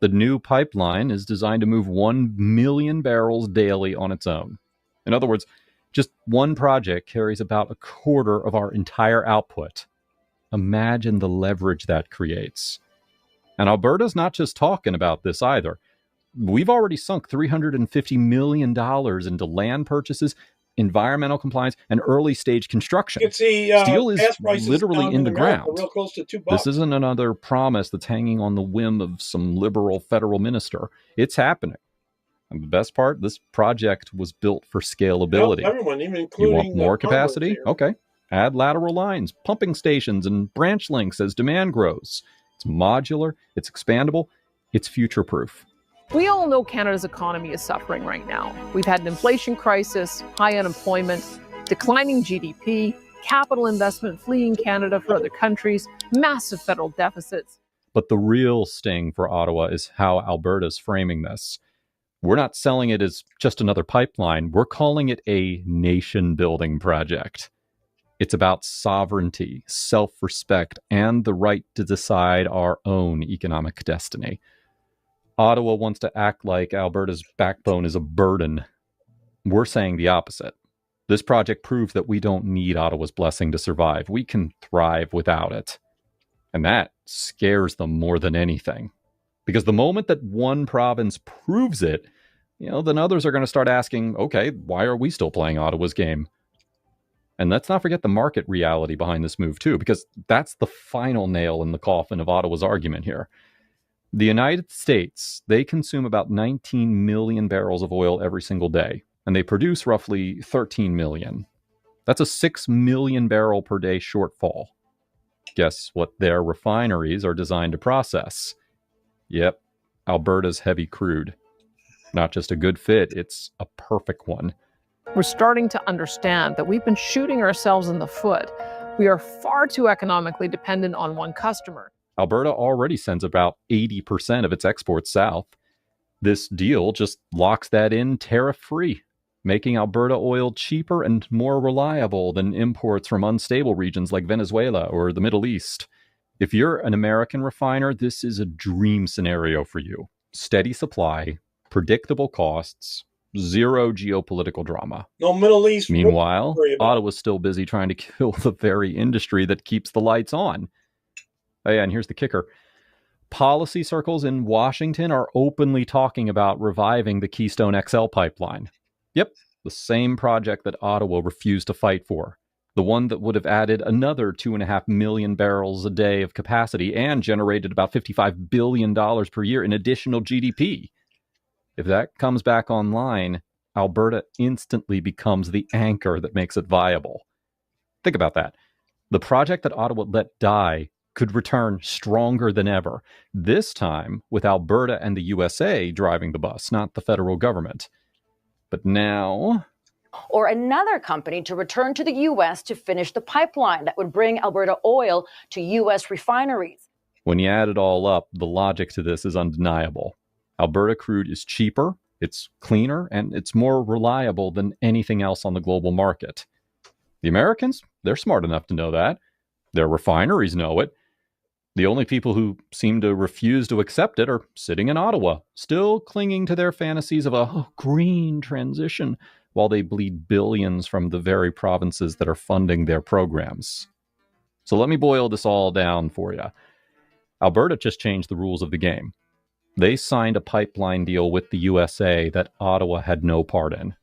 The new pipeline is designed to move 1 million barrels daily on its own. In other words, just one project carries about a quarter of our entire output. Imagine the leverage that creates. And Alberta's not just talking about this either. We've already sunk $350 million into land purchases, environmental compliance, and early stage construction. You can see steel is literally in the ground. Real close to $2. This isn't another promise that's hanging on the whim of some liberal federal minister. It's happening. And the best part, this project was built for scalability. Everyone, even including you want more capacity? Okay. Add lateral lines, pumping stations, and branch links as demand grows. It's modular, it's expandable, it's future-proof. We all know Canada's economy is suffering right now. We've had an inflation crisis, high unemployment, declining GDP, capital investment fleeing Canada for other countries, massive federal deficits. But the real sting for Ottawa is how Alberta's framing this. We're not selling it as just another pipeline. We're calling it a nation-building project. It's about sovereignty, self-respect, and the right to decide our own economic destiny. Ottawa wants to act like Alberta's backbone is a burden. We're saying the opposite. This project proves that we don't need Ottawa's blessing to survive. We can thrive without it. And that scares them more than anything. Because the moment that one province proves it, then others are going to start asking, okay, why are we still playing Ottawa's game? And let's not forget the market reality behind this move too, because that's the final nail in the coffin of Ottawa's argument here. The United States, they consume about 19 million barrels of oil every single day, and they produce roughly 13 million. That's a 6 million barrel per day shortfall. Guess what their refineries are designed to process? Yep, Alberta's heavy crude. Not just a good fit, it's a perfect one. We're starting to understand that we've been shooting ourselves in the foot. We are far too economically dependent on one customer. Alberta already sends about 80% of its exports south. This deal just locks that in tariff-free, making Alberta oil cheaper and more reliable than imports from unstable regions like Venezuela or the Middle East. If you're an American refiner, this is a dream scenario for you. Steady supply, predictable costs, zero geopolitical drama. No Middle East. Meanwhile, Ottawa's still busy trying to kill the very industry that keeps the lights on. Oh yeah, and here's the kicker. Policy circles in Washington are openly talking about reviving the Keystone XL pipeline. Yep, the same project that Ottawa refused to fight for. The one that would have added another 2.5 million barrels a day of capacity and generated about $55 billion per year in additional GDP. If that comes back online, Alberta instantly becomes the anchor that makes it viable. Think about that. The project that Ottawa let die could return stronger than ever, this time with Alberta and the USA driving the bus, not the federal government. But now... Or another company to return to the U.S. to finish the pipeline that would bring Alberta oil to U.S. refineries. When you add it all up, the logic to this is undeniable. Alberta crude is cheaper, it's cleaner, and it's more reliable than anything else on the global market. The Americans, they're smart enough to know that. Their refineries know it. The only people who seem to refuse to accept it are sitting in Ottawa, still clinging to their fantasies of a green transition while they bleed billions from the very provinces that are funding their programs. So let me boil this all down for you. Alberta just changed the rules of the game. They signed a pipeline deal with the USA that Ottawa had no part in.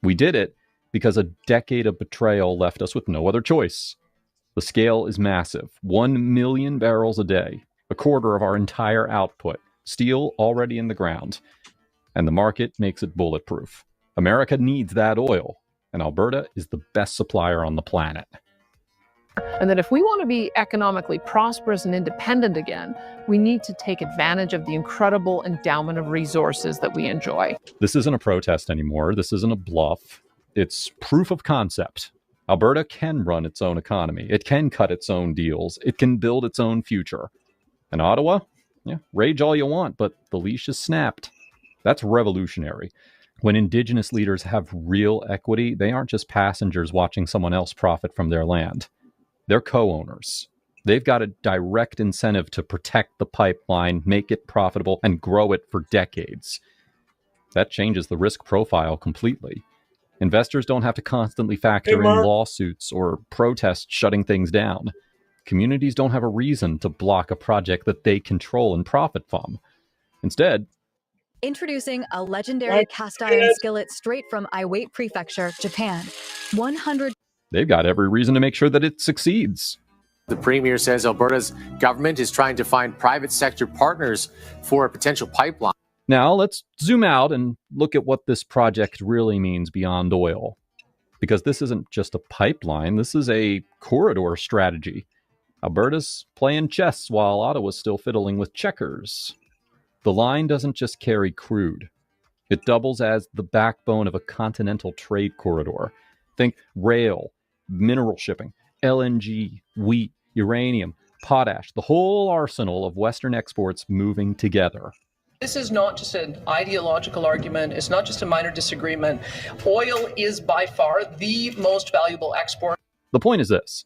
We did it because a decade of betrayal left us with no other choice. The scale is massive. 1 million barrels a day, a quarter of our entire output. Steel already in the ground. And the market makes it bulletproof. America needs that oil, and Alberta is the best supplier on the planet. And that if we want to be economically prosperous and independent again, we need to take advantage of the incredible endowment of resources that we enjoy. This isn't a protest anymore. This isn't a bluff. It's proof of concept. Alberta can run its own economy. It can cut its own deals. It can build its own future. And Ottawa, yeah, rage all you want, but the leash is snapped. That's revolutionary. When Indigenous leaders have real equity, they aren't just passengers watching someone else profit from their land. They're co-owners. They've got a direct incentive to protect the pipeline, make it profitable, and grow it for decades. That changes the risk profile completely. Investors don't have to constantly factor in lawsuits or protests shutting things down. Communities don't have a reason to block a project that they control and profit from. Instead, introducing a legendary cast iron skillet straight from Iwate Prefecture, Japan. 100. They've got every reason to make sure that it succeeds. The Premier says Alberta's government is trying to find private sector partners for a potential pipeline. Now let's zoom out and look at what this project really means beyond oil. Because this isn't just a pipeline, this is a corridor strategy. Alberta's playing chess while Ottawa's still fiddling with checkers. The line doesn't just carry crude. It doubles as the backbone of a continental trade corridor. Think rail, mineral shipping, LNG, wheat, uranium, potash, the whole arsenal of Western exports moving together. This is not just an ideological argument. It's not just a minor disagreement. Oil is by far the most valuable export. The point is this.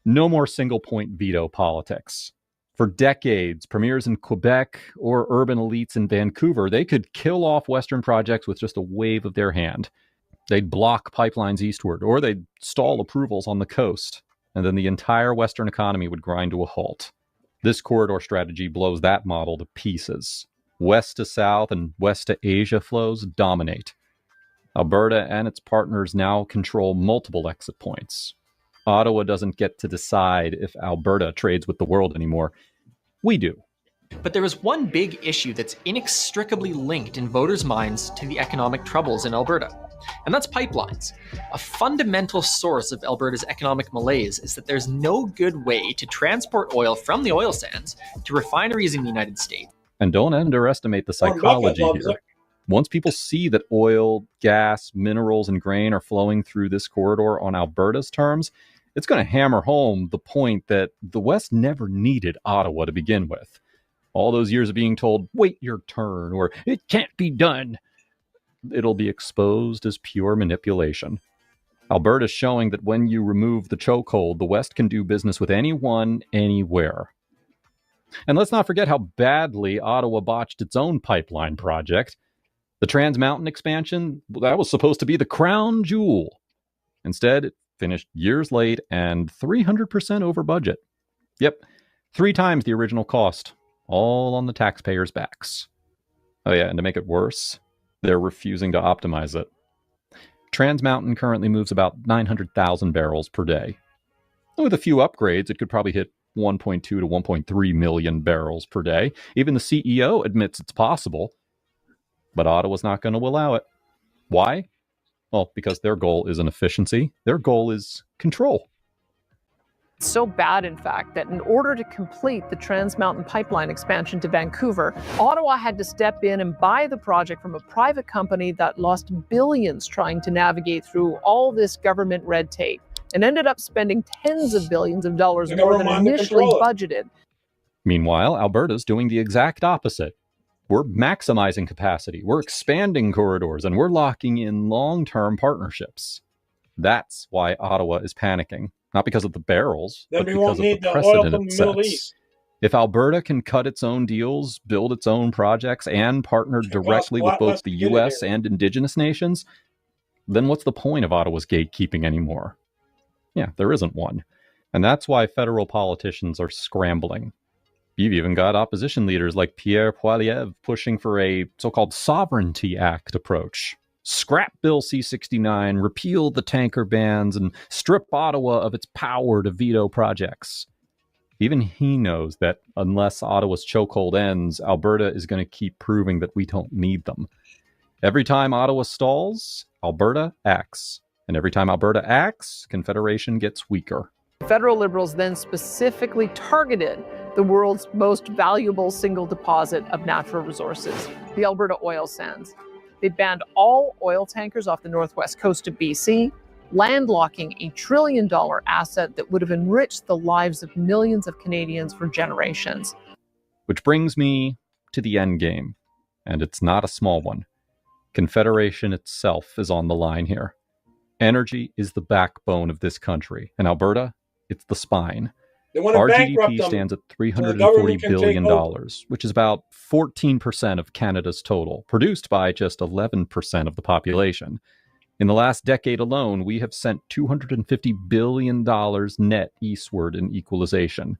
No more single-point veto politics. For decades, premiers in Quebec or urban elites in Vancouver, they could kill off Western projects with just a wave of their hand. They'd block pipelines eastward, or they'd stall approvals on the coast, and then the entire Western economy would grind to a halt. This corridor strategy blows that model to pieces. West to south and west to Asia flows dominate. Alberta and its partners now control multiple exit points. Ottawa doesn't get to decide if Alberta trades with the world anymore. We do. But there is one big issue that's inextricably linked in voters' minds to the economic troubles in Alberta, and that's pipelines. A fundamental source of Alberta's economic malaise is that there's no good way to transport oil from the oil sands to refineries in the United States. And don't underestimate the psychology here. Once people see that oil, gas, minerals, and grain are flowing through this corridor on Alberta's terms, it's going to hammer home the point that the West never needed Ottawa to begin with. All those years of being told, wait your turn, or it can't be done, it'll be exposed as pure manipulation. Alberta's showing that when you remove the chokehold, the West can do business with anyone, anywhere. And let's not forget how badly Ottawa botched its own pipeline project. The Trans Mountain expansion, that was supposed to be the crown jewel. Instead, it finished years late and 300% over budget. Yep, 3 times the original cost, all on the taxpayers' backs. Oh yeah, and to make it worse, they're refusing to optimize it. Trans Mountain currently moves about 900,000 barrels per day. With a few upgrades, it could probably hit 1.2 to 1.3 million barrels per day. Even the CEO admits it's possible. But Ottawa's not going to allow it. Why? Well, because their goal isn't efficiency. Their goal is control. It's so bad, in fact, that in order to complete the Trans Mountain pipeline expansion to Vancouver, Ottawa had to step in and buy the project from a private company that lost billions trying to navigate through all this government red tape and ended up spending tens of billions of dollars more than initially budgeted. Meanwhile, Alberta's doing the exact opposite. We're maximizing capacity, we're expanding corridors, and we're locking in long-term partnerships. That's why Ottawa is panicking. Not because of the barrels, but because of the precedent it sets. If Alberta can cut its own deals, build its own projects, and partner directly with both the U.S. and Indigenous nations, then what's the point of Ottawa's gatekeeping anymore? Yeah, there isn't one. And that's why federal politicians are scrambling. You've even got opposition leaders like Pierre Poilievre pushing for a so-called Sovereignty Act approach. Scrap Bill C-69, repeal the tanker bans, and strip Ottawa of its power to veto projects. Even he knows that unless Ottawa's chokehold ends, Alberta is going to keep proving that we don't need them. Every time Ottawa stalls, Alberta acts. And every time Alberta acts, Confederation gets weaker. Federal Liberals then specifically targeted the world's most valuable single deposit of natural resources, the Alberta oil sands. They banned all oil tankers off the northwest coast of BC, landlocking a $1 trillion asset that would have enriched the lives of millions of Canadians for generations. Which brings me to the end game, and it's not a small one. Confederation itself is on the line here. Energy is the backbone of this country, and Alberta, it's the spine. Our GDP stands at $340 billion, which is about 14% of Canada's total, produced by just 11% of the population. In the last decade alone, we have sent $250 billion net eastward in equalization.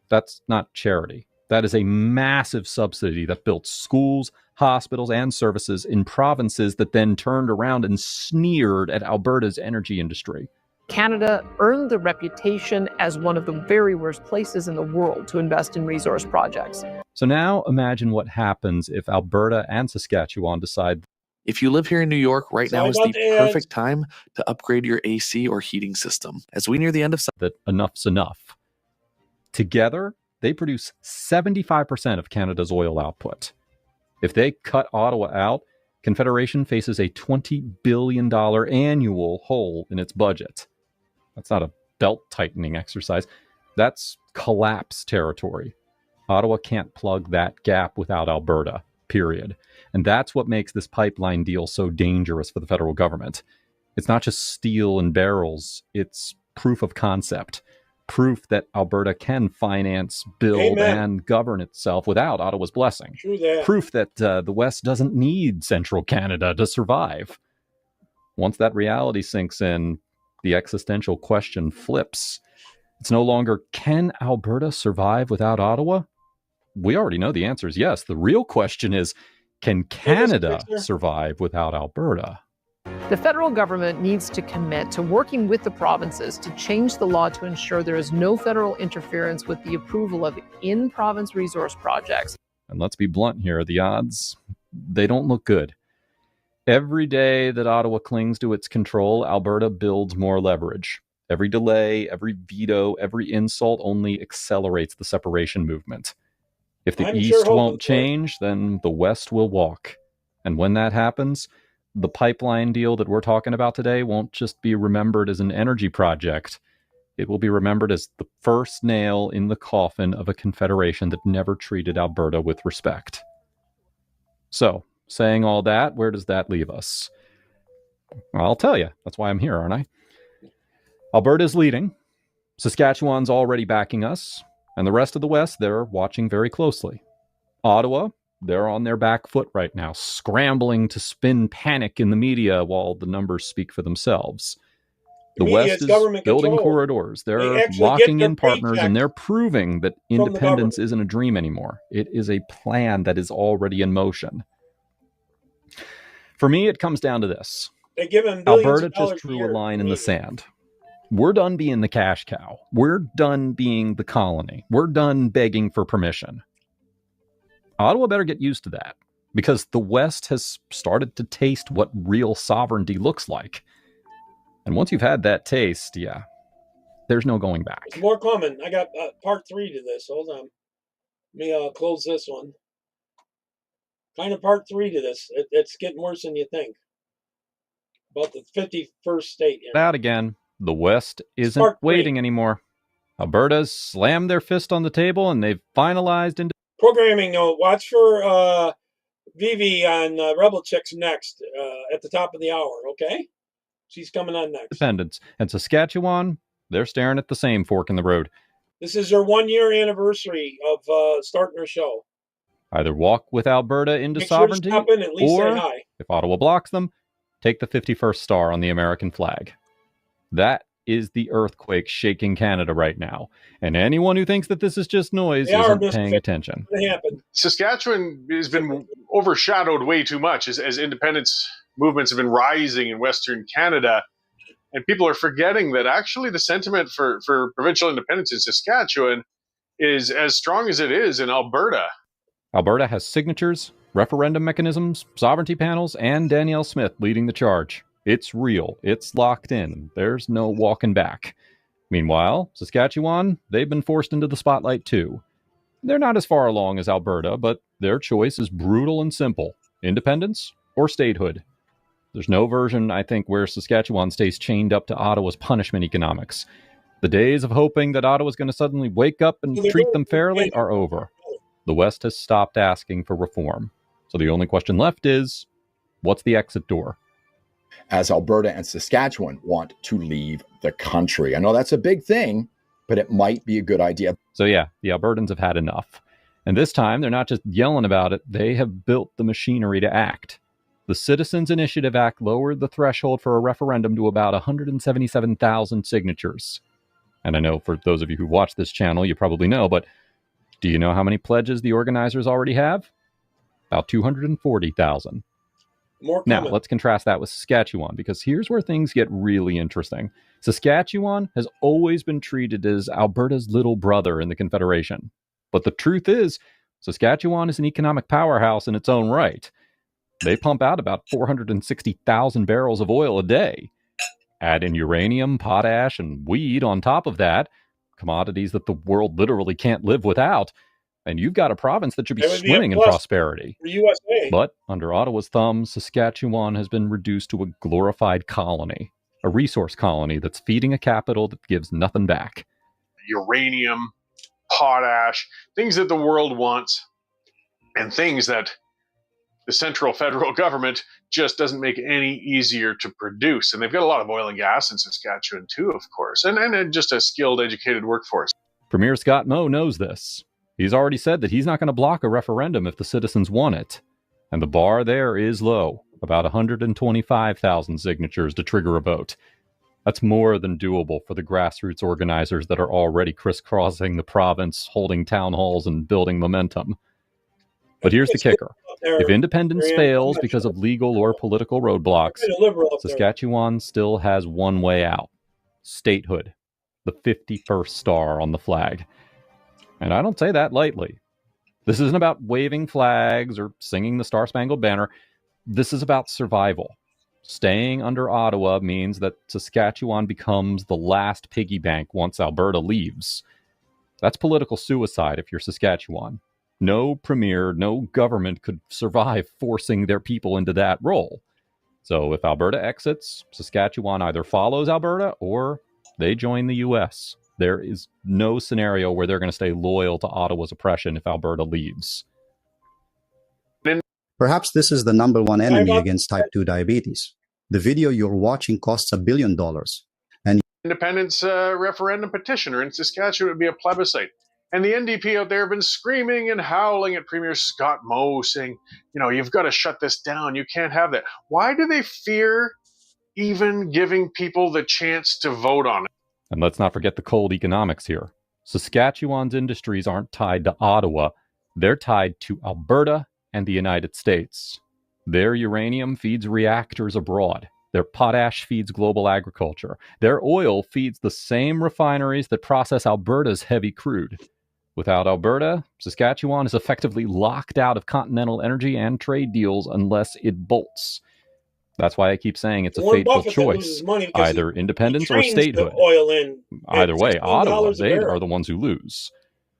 That's not charity. That is a massive subsidy that built schools, hospitals, and services in provinces that then turned around and sneered at Alberta's energy industry. Canada earned the reputation as one of the very worst places in the world to invest in resource projects. So now imagine what happens if Alberta and Saskatchewan decide. If you live here in New York, right now is the perfect time to upgrade your AC or heating system. As we near the end of that enough's enough. Together, they produce 75% of Canada's oil output. If they cut Ottawa out, Confederation faces a $20 billion annual hole in its budget. That's not a belt-tightening exercise. That's collapse territory. Ottawa can't plug that gap without Alberta, period. And that's what makes this pipeline deal so dangerous for the federal government. It's not just steel and barrels. It's proof of concept. Proof that Alberta can finance, build, and govern itself without Ottawa's blessing. Proof that the West doesn't need central Canada to survive. Once that reality sinks in, the existential question flips. It's no longer, can Alberta survive without Ottawa? We already know the answer is yes. The real question is, can Canada survive without Alberta? The federal government needs to commit to working with the provinces to change the law to ensure there is no federal interference with the approval of in-province resource projects. And let's be blunt here, the odds, they don't look good. Every day that Ottawa clings to its control, Alberta builds more leverage. Every delay, every veto, every insult only accelerates the separation movement. If the East won't change, then the West will walk. And when that happens, the pipeline deal that we're talking about today won't just be remembered as an energy project. It will be remembered as the first nail in the coffin of a confederation that never treated Alberta with respect. So, saying all that, where does that leave us? Well, I'll tell you. That's why I'm here, aren't I? Alberta's leading. Saskatchewan's already backing us. And the rest of the West, they're watching very closely. Ottawa, they're on their back foot right now, scrambling to spin panic in the media while the numbers speak for themselves. The West is building corridors. They're locking in partners, and they're proving that independence isn't a dream anymore. It is a plan that is already in motion. For me, it comes down to this. Alberta just drew a line in the sand. We're done being the cash cow. We're done being the colony. We're done begging for permission. Ottawa better get used to that, because the West has started to taste what real sovereignty looks like. And once you've had that taste, yeah, there's no going back. It's more common. I got part 3 to this. Hold on. Let me close this one. Kind of part 3 to this. It's getting worse than you think. About the 51st state. That again, the West isn't waiting anymore. Alberta's slammed their fist on the table and they've finalized into programming note. Watch for Vivi on Rebel Chicks next at the top of the hour, okay? She's coming on next. Independence. And Saskatchewan, they're staring at the same fork in the road. This is their 1-year anniversary of starting their show. Either walk with Alberta into sovereignty, or if Ottawa blocks them, take the 51st star on the American flag. That is the earthquake shaking Canada right now. And anyone who thinks that this is just noise isn't paying attention. Saskatchewan has been overshadowed way too much as independence movements have been rising in Western Canada. And people are forgetting that actually the sentiment for provincial independence in Saskatchewan is as strong as it is in Alberta. Alberta has signatures, referendum mechanisms, sovereignty panels, and Danielle Smith leading the charge. It's real. It's locked in. There's no walking back. Meanwhile, Saskatchewan, they've been forced into the spotlight too. They're not as far along as Alberta, but their choice is brutal and simple. Independence or statehood. There's no version, I think, where Saskatchewan stays chained up to Ottawa's punishment economics. The days of hoping that Ottawa's going to suddenly wake up and treat them fairly are over. The West has stopped asking for reform. So the only question left is, what's the exit door? As Alberta and Saskatchewan want to leave the country. I know that's a big thing, but it might be a good idea. So yeah, the Albertans have had enough. And this time, they're not just yelling about it, they have built the machinery to act. The Citizens Initiative Act lowered the threshold for a referendum to about 177,000 signatures. And I know for those of you who watch this channel, you probably know, but do you know how many pledges the organizers already have? About 240,000. Now, let's contrast that with Saskatchewan, because here's where things get really interesting. Saskatchewan has always been treated as Alberta's little brother in the Confederation. But the truth is, Saskatchewan is an economic powerhouse in its own right. They pump out about 460,000 barrels of oil a day. Add in uranium, potash, and weed on top of that, commodities that the world literally can't live without, and you've got a province that should be swimming in prosperity. USA. But under Ottawa's thumb, Saskatchewan has been reduced to a glorified colony, a resource colony that's feeding a capital that gives nothing back. Uranium, potash, things that the world wants, and things that the central federal government just doesn't make any easier to produce. And they've got a lot of oil and gas in Saskatchewan too, of course, and just a skilled, educated workforce. Premier Scott Moe knows this. He's already said that he's not going to block a referendum if the citizens want it. And the bar there is low, about 125,000 signatures to trigger a vote. That's more than doable for the grassroots organizers that are already crisscrossing the province, holding town halls and building momentum. But here's the kicker. If independence fails because of legal or political roadblocks, Saskatchewan still has one way out. Statehood. The 51st star on the flag. And I don't say that lightly. This isn't about waving flags or singing the Star-Spangled Banner. This is about survival. Staying under Ottawa means that Saskatchewan becomes the last piggy bank once Alberta leaves. That's political suicide if you're Saskatchewan. No premier, no government could survive forcing their people into that role. So if Alberta exits, Saskatchewan either follows Alberta or they join the U.S. There is no scenario where they're going to stay loyal to Ottawa's oppression if Alberta leaves. Perhaps this is the number one enemy against type 2 diabetes. The video you're watching costs $1 billion. And independence referendum petitioner in Saskatchewan would be a plebiscite. And the NDP out there have been screaming and howling at Premier Scott Moe, saying, you know, you've got to shut this down. You can't have that. Why do they fear even giving people the chance to vote on it? And let's not forget the cold economics here. Saskatchewan's industries aren't tied to Ottawa. They're tied to Alberta and the United States. Their uranium feeds reactors abroad. Their potash feeds global agriculture. Their oil feeds the same refineries that process Alberta's heavy crude. Without Alberta, Saskatchewan is effectively locked out of continental energy and trade deals unless it bolts. That's why I keep saying it's a fateful choice, either independence or statehood. Either way, Ottawa, they are the ones who lose.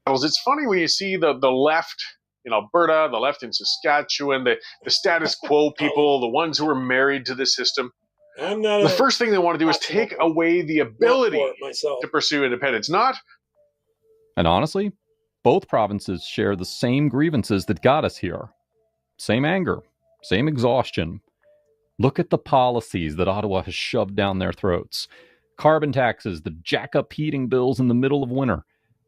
It's funny when you see the left in Alberta, the left in Saskatchewan, the status quo people, the ones who are married to the system. The first thing they want to do is take away the ability to pursue independence, not. And honestly, both provinces share the same grievances that got us here. Same anger, same exhaustion. Look at the policies that Ottawa has shoved down their throats. Carbon taxes that jack up heating bills in the middle of winter.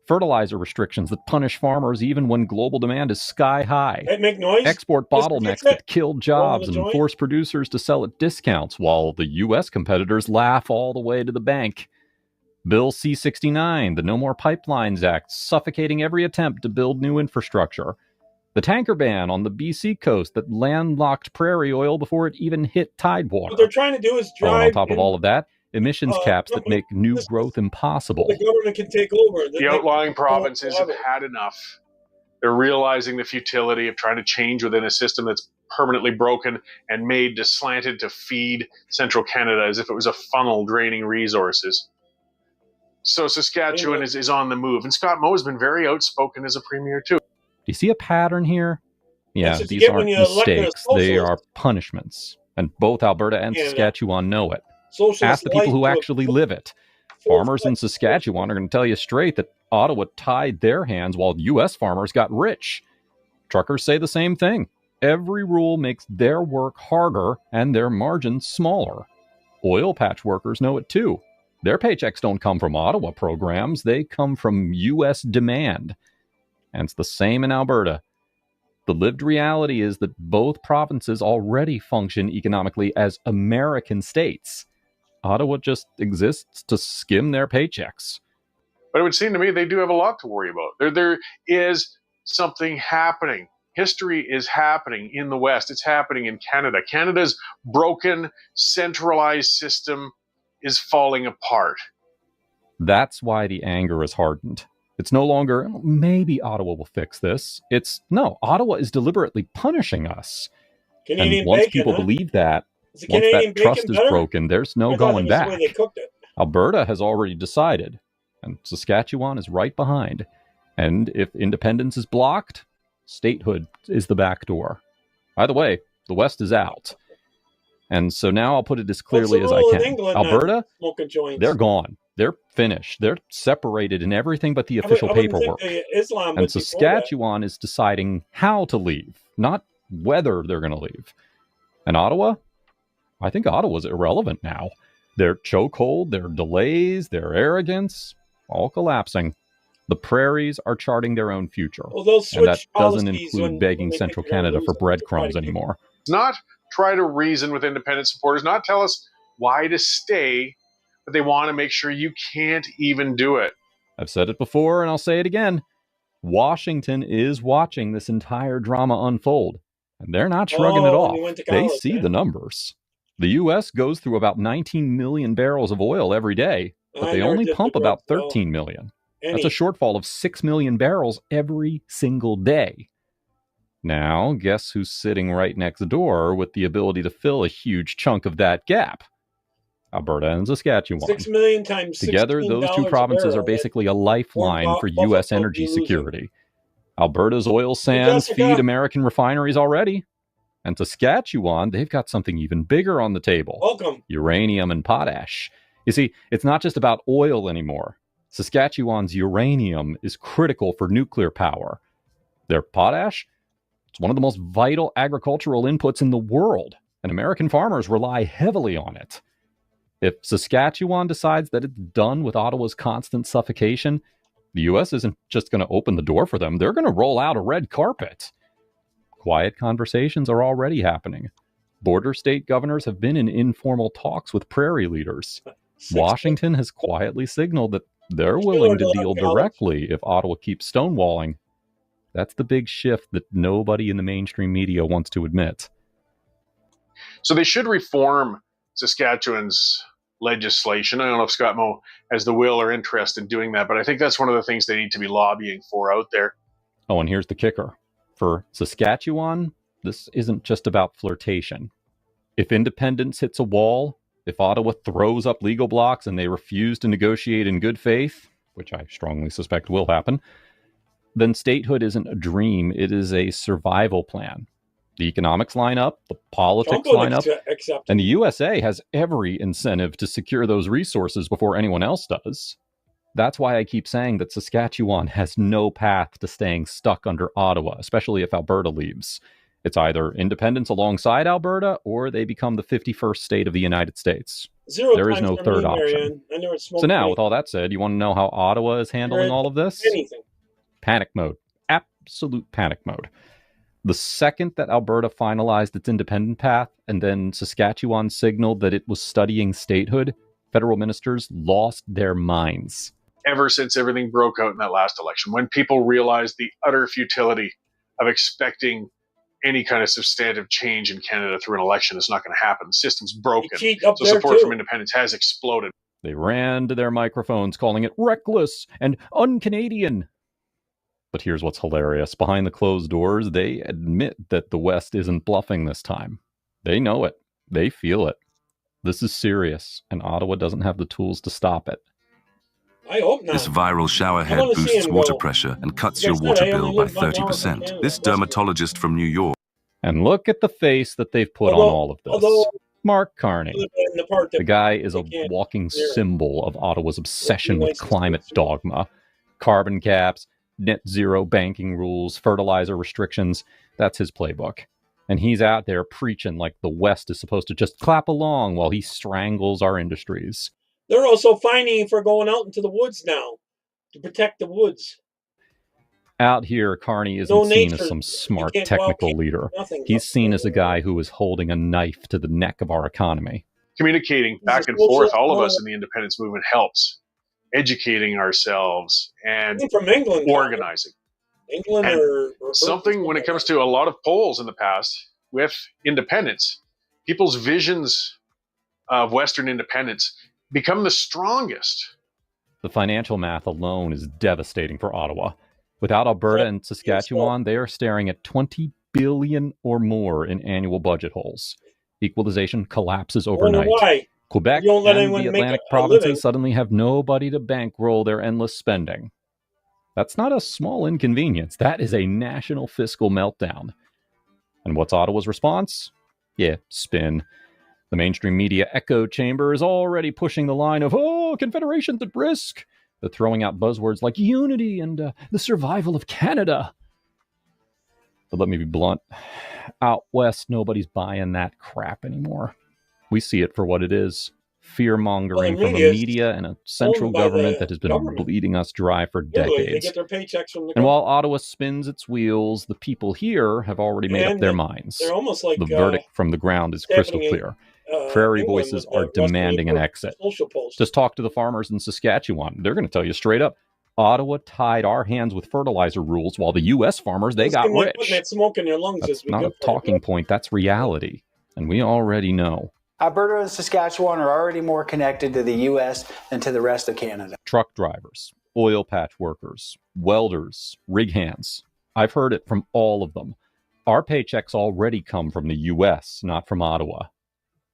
Fertilizer restrictions that punish farmers even when global demand is sky high. Make noise. Export bottlenecks that kill jobs and force producers to sell at discounts while the U.S. competitors laugh all the way to the bank. Bill C-69, the No More Pipelines Act, suffocating every attempt to build new infrastructure. The tanker ban on the BC coast that landlocked prairie oil before it even hit tidewater. What they're trying to do is Oh, and drive. on top of all of that, emissions caps that make new growth impossible. The government can take over. The outlying provinces have had enough. They're realizing the futility of trying to change within a system that's permanently broken and made to slanted to feed central Canada as if it was a funnel draining resources. So Saskatchewan is on the move. And Scott Moe has been very outspoken as a premier too. Do you see a pattern here? Yeah, That's what you these get when aren't you elect a mistakes. They socialist. are punishments. And both Alberta and Canada. Saskatchewan know it. Socialist Ask the people who light to a actually live it. Farmers in Saskatchewan are going to tell you straight that Ottawa tied their hands while U.S. farmers got rich. Truckers say the same thing. Every rule makes their work harder and their margins smaller. Oil patch workers know it too. Their paychecks don't come from Ottawa programs. They come from U.S. demand. And it's the same in Alberta. The lived reality is that both provinces already function economically as American states. Ottawa just exists to skim their paychecks. But it would seem to me they do have a lot to worry about. There is something happening. History is happening in the West. It's happening in Canada. Canada's broken, centralized system is falling apart. That's why the anger is hardened. It's no longer, maybe Ottawa will fix this. It's, no, Ottawa is deliberately punishing us. Canadian and once bacon, people huh? believe that, Is the once Canadian that trust bacon is better? broken, there's no I thought going it was the back. way they cooked it. Alberta has already decided, and Saskatchewan is right behind. And if independence is blocked, statehood is the back door. By the way, the West is out. And so now I'll put it as clearly as I rule in can. England, Alberta, smoking joints. they're gone. They're finished. They're separated in everything but the official I wouldn't think paperwork. the Islam And would be for that. Saskatchewan is deciding how to leave, not whether they're going to leave. And Ottawa? I think Ottawa's irrelevant now. Their chokehold, their delays, their arrogance, all collapsing. The prairies are charting their own future. Well, they'll And that switch doesn't policies include when begging they Central think they're gonna Canada for lose breadcrumbs anymore. Not try to reason with independent supporters, not tell us why to stay, but they want to make sure you can't even do it. I've said it before and I'll say it again. Washington is watching this entire drama unfold, and they're not shrugging it when you off. went to They college, see the numbers. The U.S. goes through about 19 million barrels of oil every day, but I they never only did pump the about work, so 13 million. any. That's a shortfall of 6 million barrels every single day. Now, guess who's sitting right next door with the ability to fill a huge chunk of that gap? Alberta and Saskatchewan. 6 million times Together, those two $16 a provinces barrel. are basically a lifeline for Buffalo U.S. will be energy losing. security. Alberta's oil sands Jessica. feed American refineries already. And Saskatchewan, they've got something even bigger on the table. Welcome. Uranium and potash. You see, it's not just about oil anymore. Saskatchewan's uranium is critical for nuclear power. Their potash, it's one of the most vital agricultural inputs in the world, and American farmers rely heavily on it. If Saskatchewan decides that it's done with Ottawa's constant suffocation, the U.S. isn't just going to open the door for them. They're going to roll out a red carpet. Quiet conversations are already happening. Border state governors have been in informal talks with prairie leaders. Washington has quietly signaled that they're willing to deal directly if Ottawa keeps stonewalling. That's the big shift that nobody in the mainstream media wants to admit. So they should reform Saskatchewan's legislation. I don't know if Scott Moe has the will or interest in doing that, but I think that's one of the things they need to be lobbying for out there. Oh, and here's the kicker. For Saskatchewan, this isn't just about flirtation. If independence hits a wall, if Ottawa throws up legal blocks and they refuse to negotiate in good faith, which I strongly suspect will happen, then statehood isn't a dream, it is a survival plan. The economics line up, the politics line up, and the USA has every incentive to secure those resources before anyone else does. That's why I keep saying that Saskatchewan has no path to staying stuck under Ottawa, especially if Alberta leaves. It's either independence alongside Alberta, or they become the 51st state of the United States. There is no third option. So now, with all that said, you want to know how Ottawa is handling all of this? Anything. Panic mode. Absolute panic mode. The second that Alberta finalized its independent path, and then Saskatchewan signaled that it was studying statehood, federal ministers lost their minds. Ever since everything broke out in that last election, when people realized the utter futility of expecting any kind of substantive change in Canada through an election is not going to happen. The system's broken. So support from independents has exploded. They ran to their microphones calling it reckless and un-Canadian. But here's what's hilarious. Behind the closed doors, they admit that the West isn't bluffing this time. They know it. They feel it. This is serious, and Ottawa doesn't have the tools to stop it. I hope not. This viral shower head boosts water pressure and cuts your water bill by 30%. This dermatologist from New York. And look at the face that they've put on all of this. Mark Carney. The guy is a walking symbol of Ottawa's obsession with climate dogma. Carbon caps, net zero banking rules, fertilizer restrictions. That's his playbook. And he's out there preaching like the West is supposed to just clap along while he strangles our industries. They're also fining him for going out into the woods now to protect the woods. Out here, Carney isn't seen as some smart technical leader. He's seen as a guy who is holding a knife to the neck of our economy. Communicating back and forth, all of us in the independence movement helps. Educating ourselves and organizing. England and or something when it comes to a lot of polls in the past with independence, people's visions of Western independence become the strongest. The financial math alone is devastating for Ottawa. Without Alberta and Saskatchewan, they are staring at $20 billion or more in annual budget holes. Equalization collapses overnight. Quebec and the Atlantic provinces suddenly have nobody to bankroll their endless spending. That's not a small inconvenience. That is a national fiscal meltdown. And what's Ottawa's response? Yeah, spin. The mainstream media echo chamber is already pushing the line of, oh, Confederation's at risk. They're throwing out buzzwords like unity and the survival of Canada. But let me be blunt. Out west, nobody's buying that crap anymore. We see it for what it is. Fear-mongering from a media and a central government that has been bleeding us dry for decades. They get their paychecks from the and while Ottawa spins its wheels, the people here have already made up their minds. They're almost like the verdict from the ground is crystal clear. Prairie voices are demanding an exit. Just talk to the farmers in Saskatchewan. They're going to tell you straight up, Ottawa tied our hands with fertilizer rules while the U.S. farmers, they got rich. That smoke in your lungs that's not a talking point. That's reality. And we already know. Alberta and Saskatchewan are already more connected to the U.S. than to the rest of Canada. Truck drivers, oil patch workers, welders, rig hands. I've heard it from all of them. Our paychecks already come from the U.S., not from Ottawa.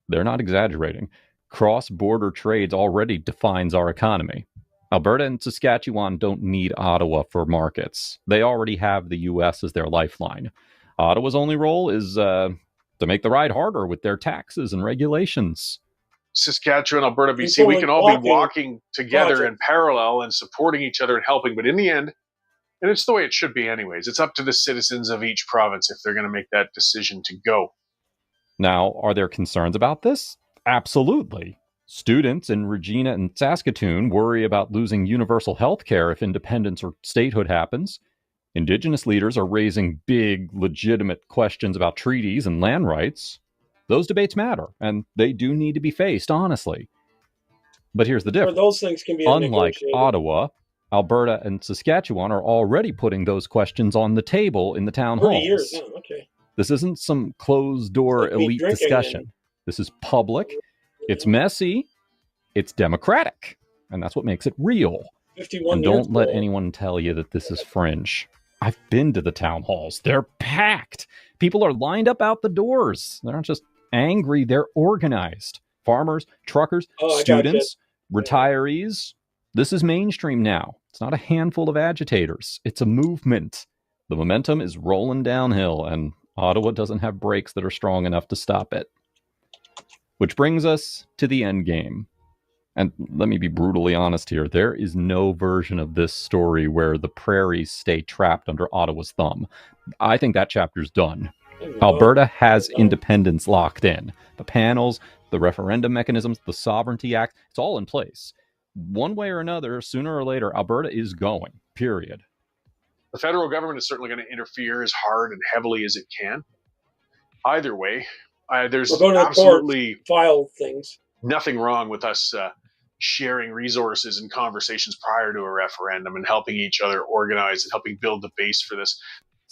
They're not exaggerating. Cross-border trades already defines our economy. Alberta and Saskatchewan don't need Ottawa for markets. They already have the U.S. as their lifeline. Ottawa's only role is to make the ride harder with their taxes and regulations. Saskatchewan, Alberta, BC, we can all be walking together in parallel and supporting each other and helping. But in the end, and it's the way it should be anyways, it's up to the citizens of each province if they're going to make that decision to go. Now, are there concerns about this? Absolutely. Students in Regina and Saskatoon worry about losing universal health care if independence or statehood happens. Indigenous leaders are raising big, legitimate questions about treaties and land rights. Those debates matter, and they do need to be faced, honestly. But here's the difference. Those things can be unlike Ottawa, Alberta and Saskatchewan are already putting those questions on the table in the town halls. Years. Oh, okay. This isn't some closed-door elite discussion. This is public, it's messy, it's democratic, and that's what makes it real. And don't let anyone tell you that this is fringe. I've been to the town halls. They're packed. People are lined up out the doors. They're not just angry, they're organized. Farmers, truckers, students, retirees. This is mainstream now. It's not a handful of agitators. It's a movement. The momentum is rolling downhill, and Ottawa doesn't have brakes that are strong enough to stop it. Which brings us to the end game. And let me be brutally honest here. There is no version of this story where the prairies stay trapped under Ottawa's thumb. I think that chapter's done. Alberta has independence locked in. The panels, the referendum mechanisms, the Sovereignty Act, it's all in place. One way or another, sooner or later, Alberta is going, period. The federal government is certainly going to interfere as hard and heavily as it can. Either way, there's absolutely file things. Nothing wrong with us sharing resources and conversations prior to a referendum and helping each other organize and helping build the base for this.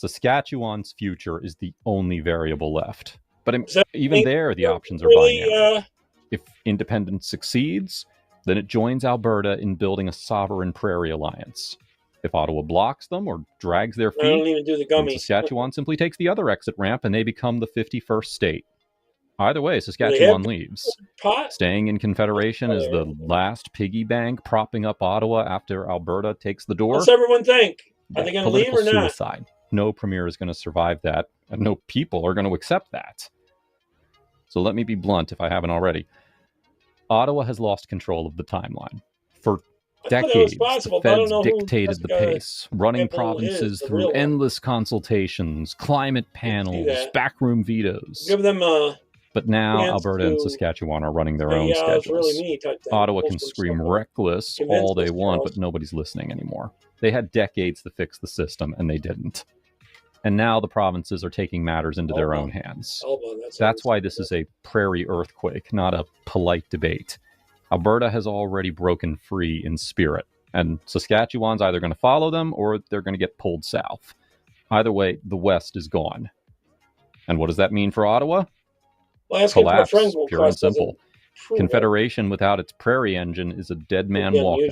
Saskatchewan's future is the only variable left. But even think there, the options are really, binary. If independence succeeds, then it joins Alberta in building a sovereign prairie alliance. If Ottawa blocks them or drags their I don't feet, even do the then gummies. Saskatchewan simply takes the other exit ramp and they become the 51st state. Either way, Saskatchewan leaves. Staying in Confederation is the last piggy bank propping up Ottawa after Alberta takes the door. What's everyone think? Are they going to leave or not? Suicide. No premier is going to survive that, and no people are going to accept that. So let me be blunt if I haven't already. Ottawa has lost control of the timeline. For decades, the feds dictated the pace, running provinces through endless consultations, climate panels, backroom vetoes. Give them But now Alberta and Saskatchewan are running their own schedules. Really me type thing. Ottawa can scream reckless all they want, but nobody's listening anymore. They had decades to fix the system, and they didn't. And now the provinces are taking matters into their own hands. That's why this is a prairie earthquake, not a polite debate. Alberta has already broken free in spirit, and Saskatchewan's either going to follow them or they're going to get pulled south. Either way, the West is gone. And what does that mean for Ottawa? Collapse, pure and simple. Confederation without its prairie engine is a dead man walking.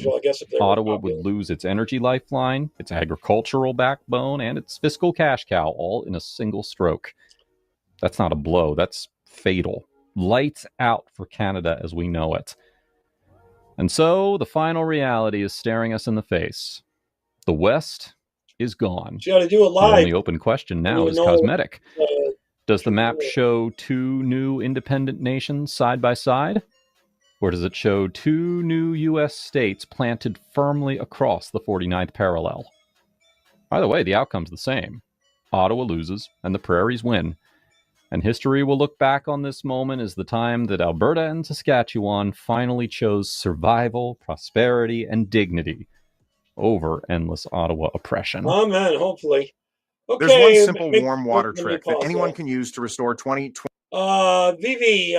Ottawa would lose its energy lifeline, its agricultural backbone, and its fiscal cash cow all in a single stroke. That's not a blow, that's fatal. Lights out for Canada as we know it. And so the final reality is staring us in the face. The West is gone. You got to do it live. The only open question now is cosmetic. Does the map show two new independent nations side by side? Or does it show two new U.S. states planted firmly across the 49th parallel? Either way, the outcome's the same. Ottawa loses, and the prairies win. And history will look back on this moment as the time that Alberta and Saskatchewan finally chose survival, prosperity, and dignity over endless Ottawa oppression. Amen, hopefully. Okay, there's one simple warm water trick that anyone can use to restore 2020. Vivi,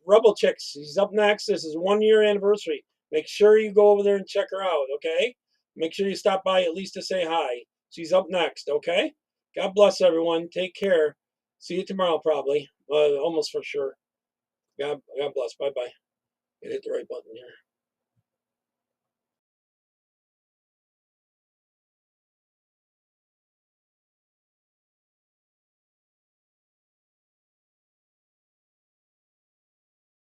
Rebel Chicks, he's up next. This is 1 year anniversary. Make sure you go over there and check her out, okay? Make sure you stop by at least to say hi. She's up next, okay? God bless everyone. Take care. See you tomorrow, probably. Almost for sure. God bless. Bye-bye. Hit the right button here.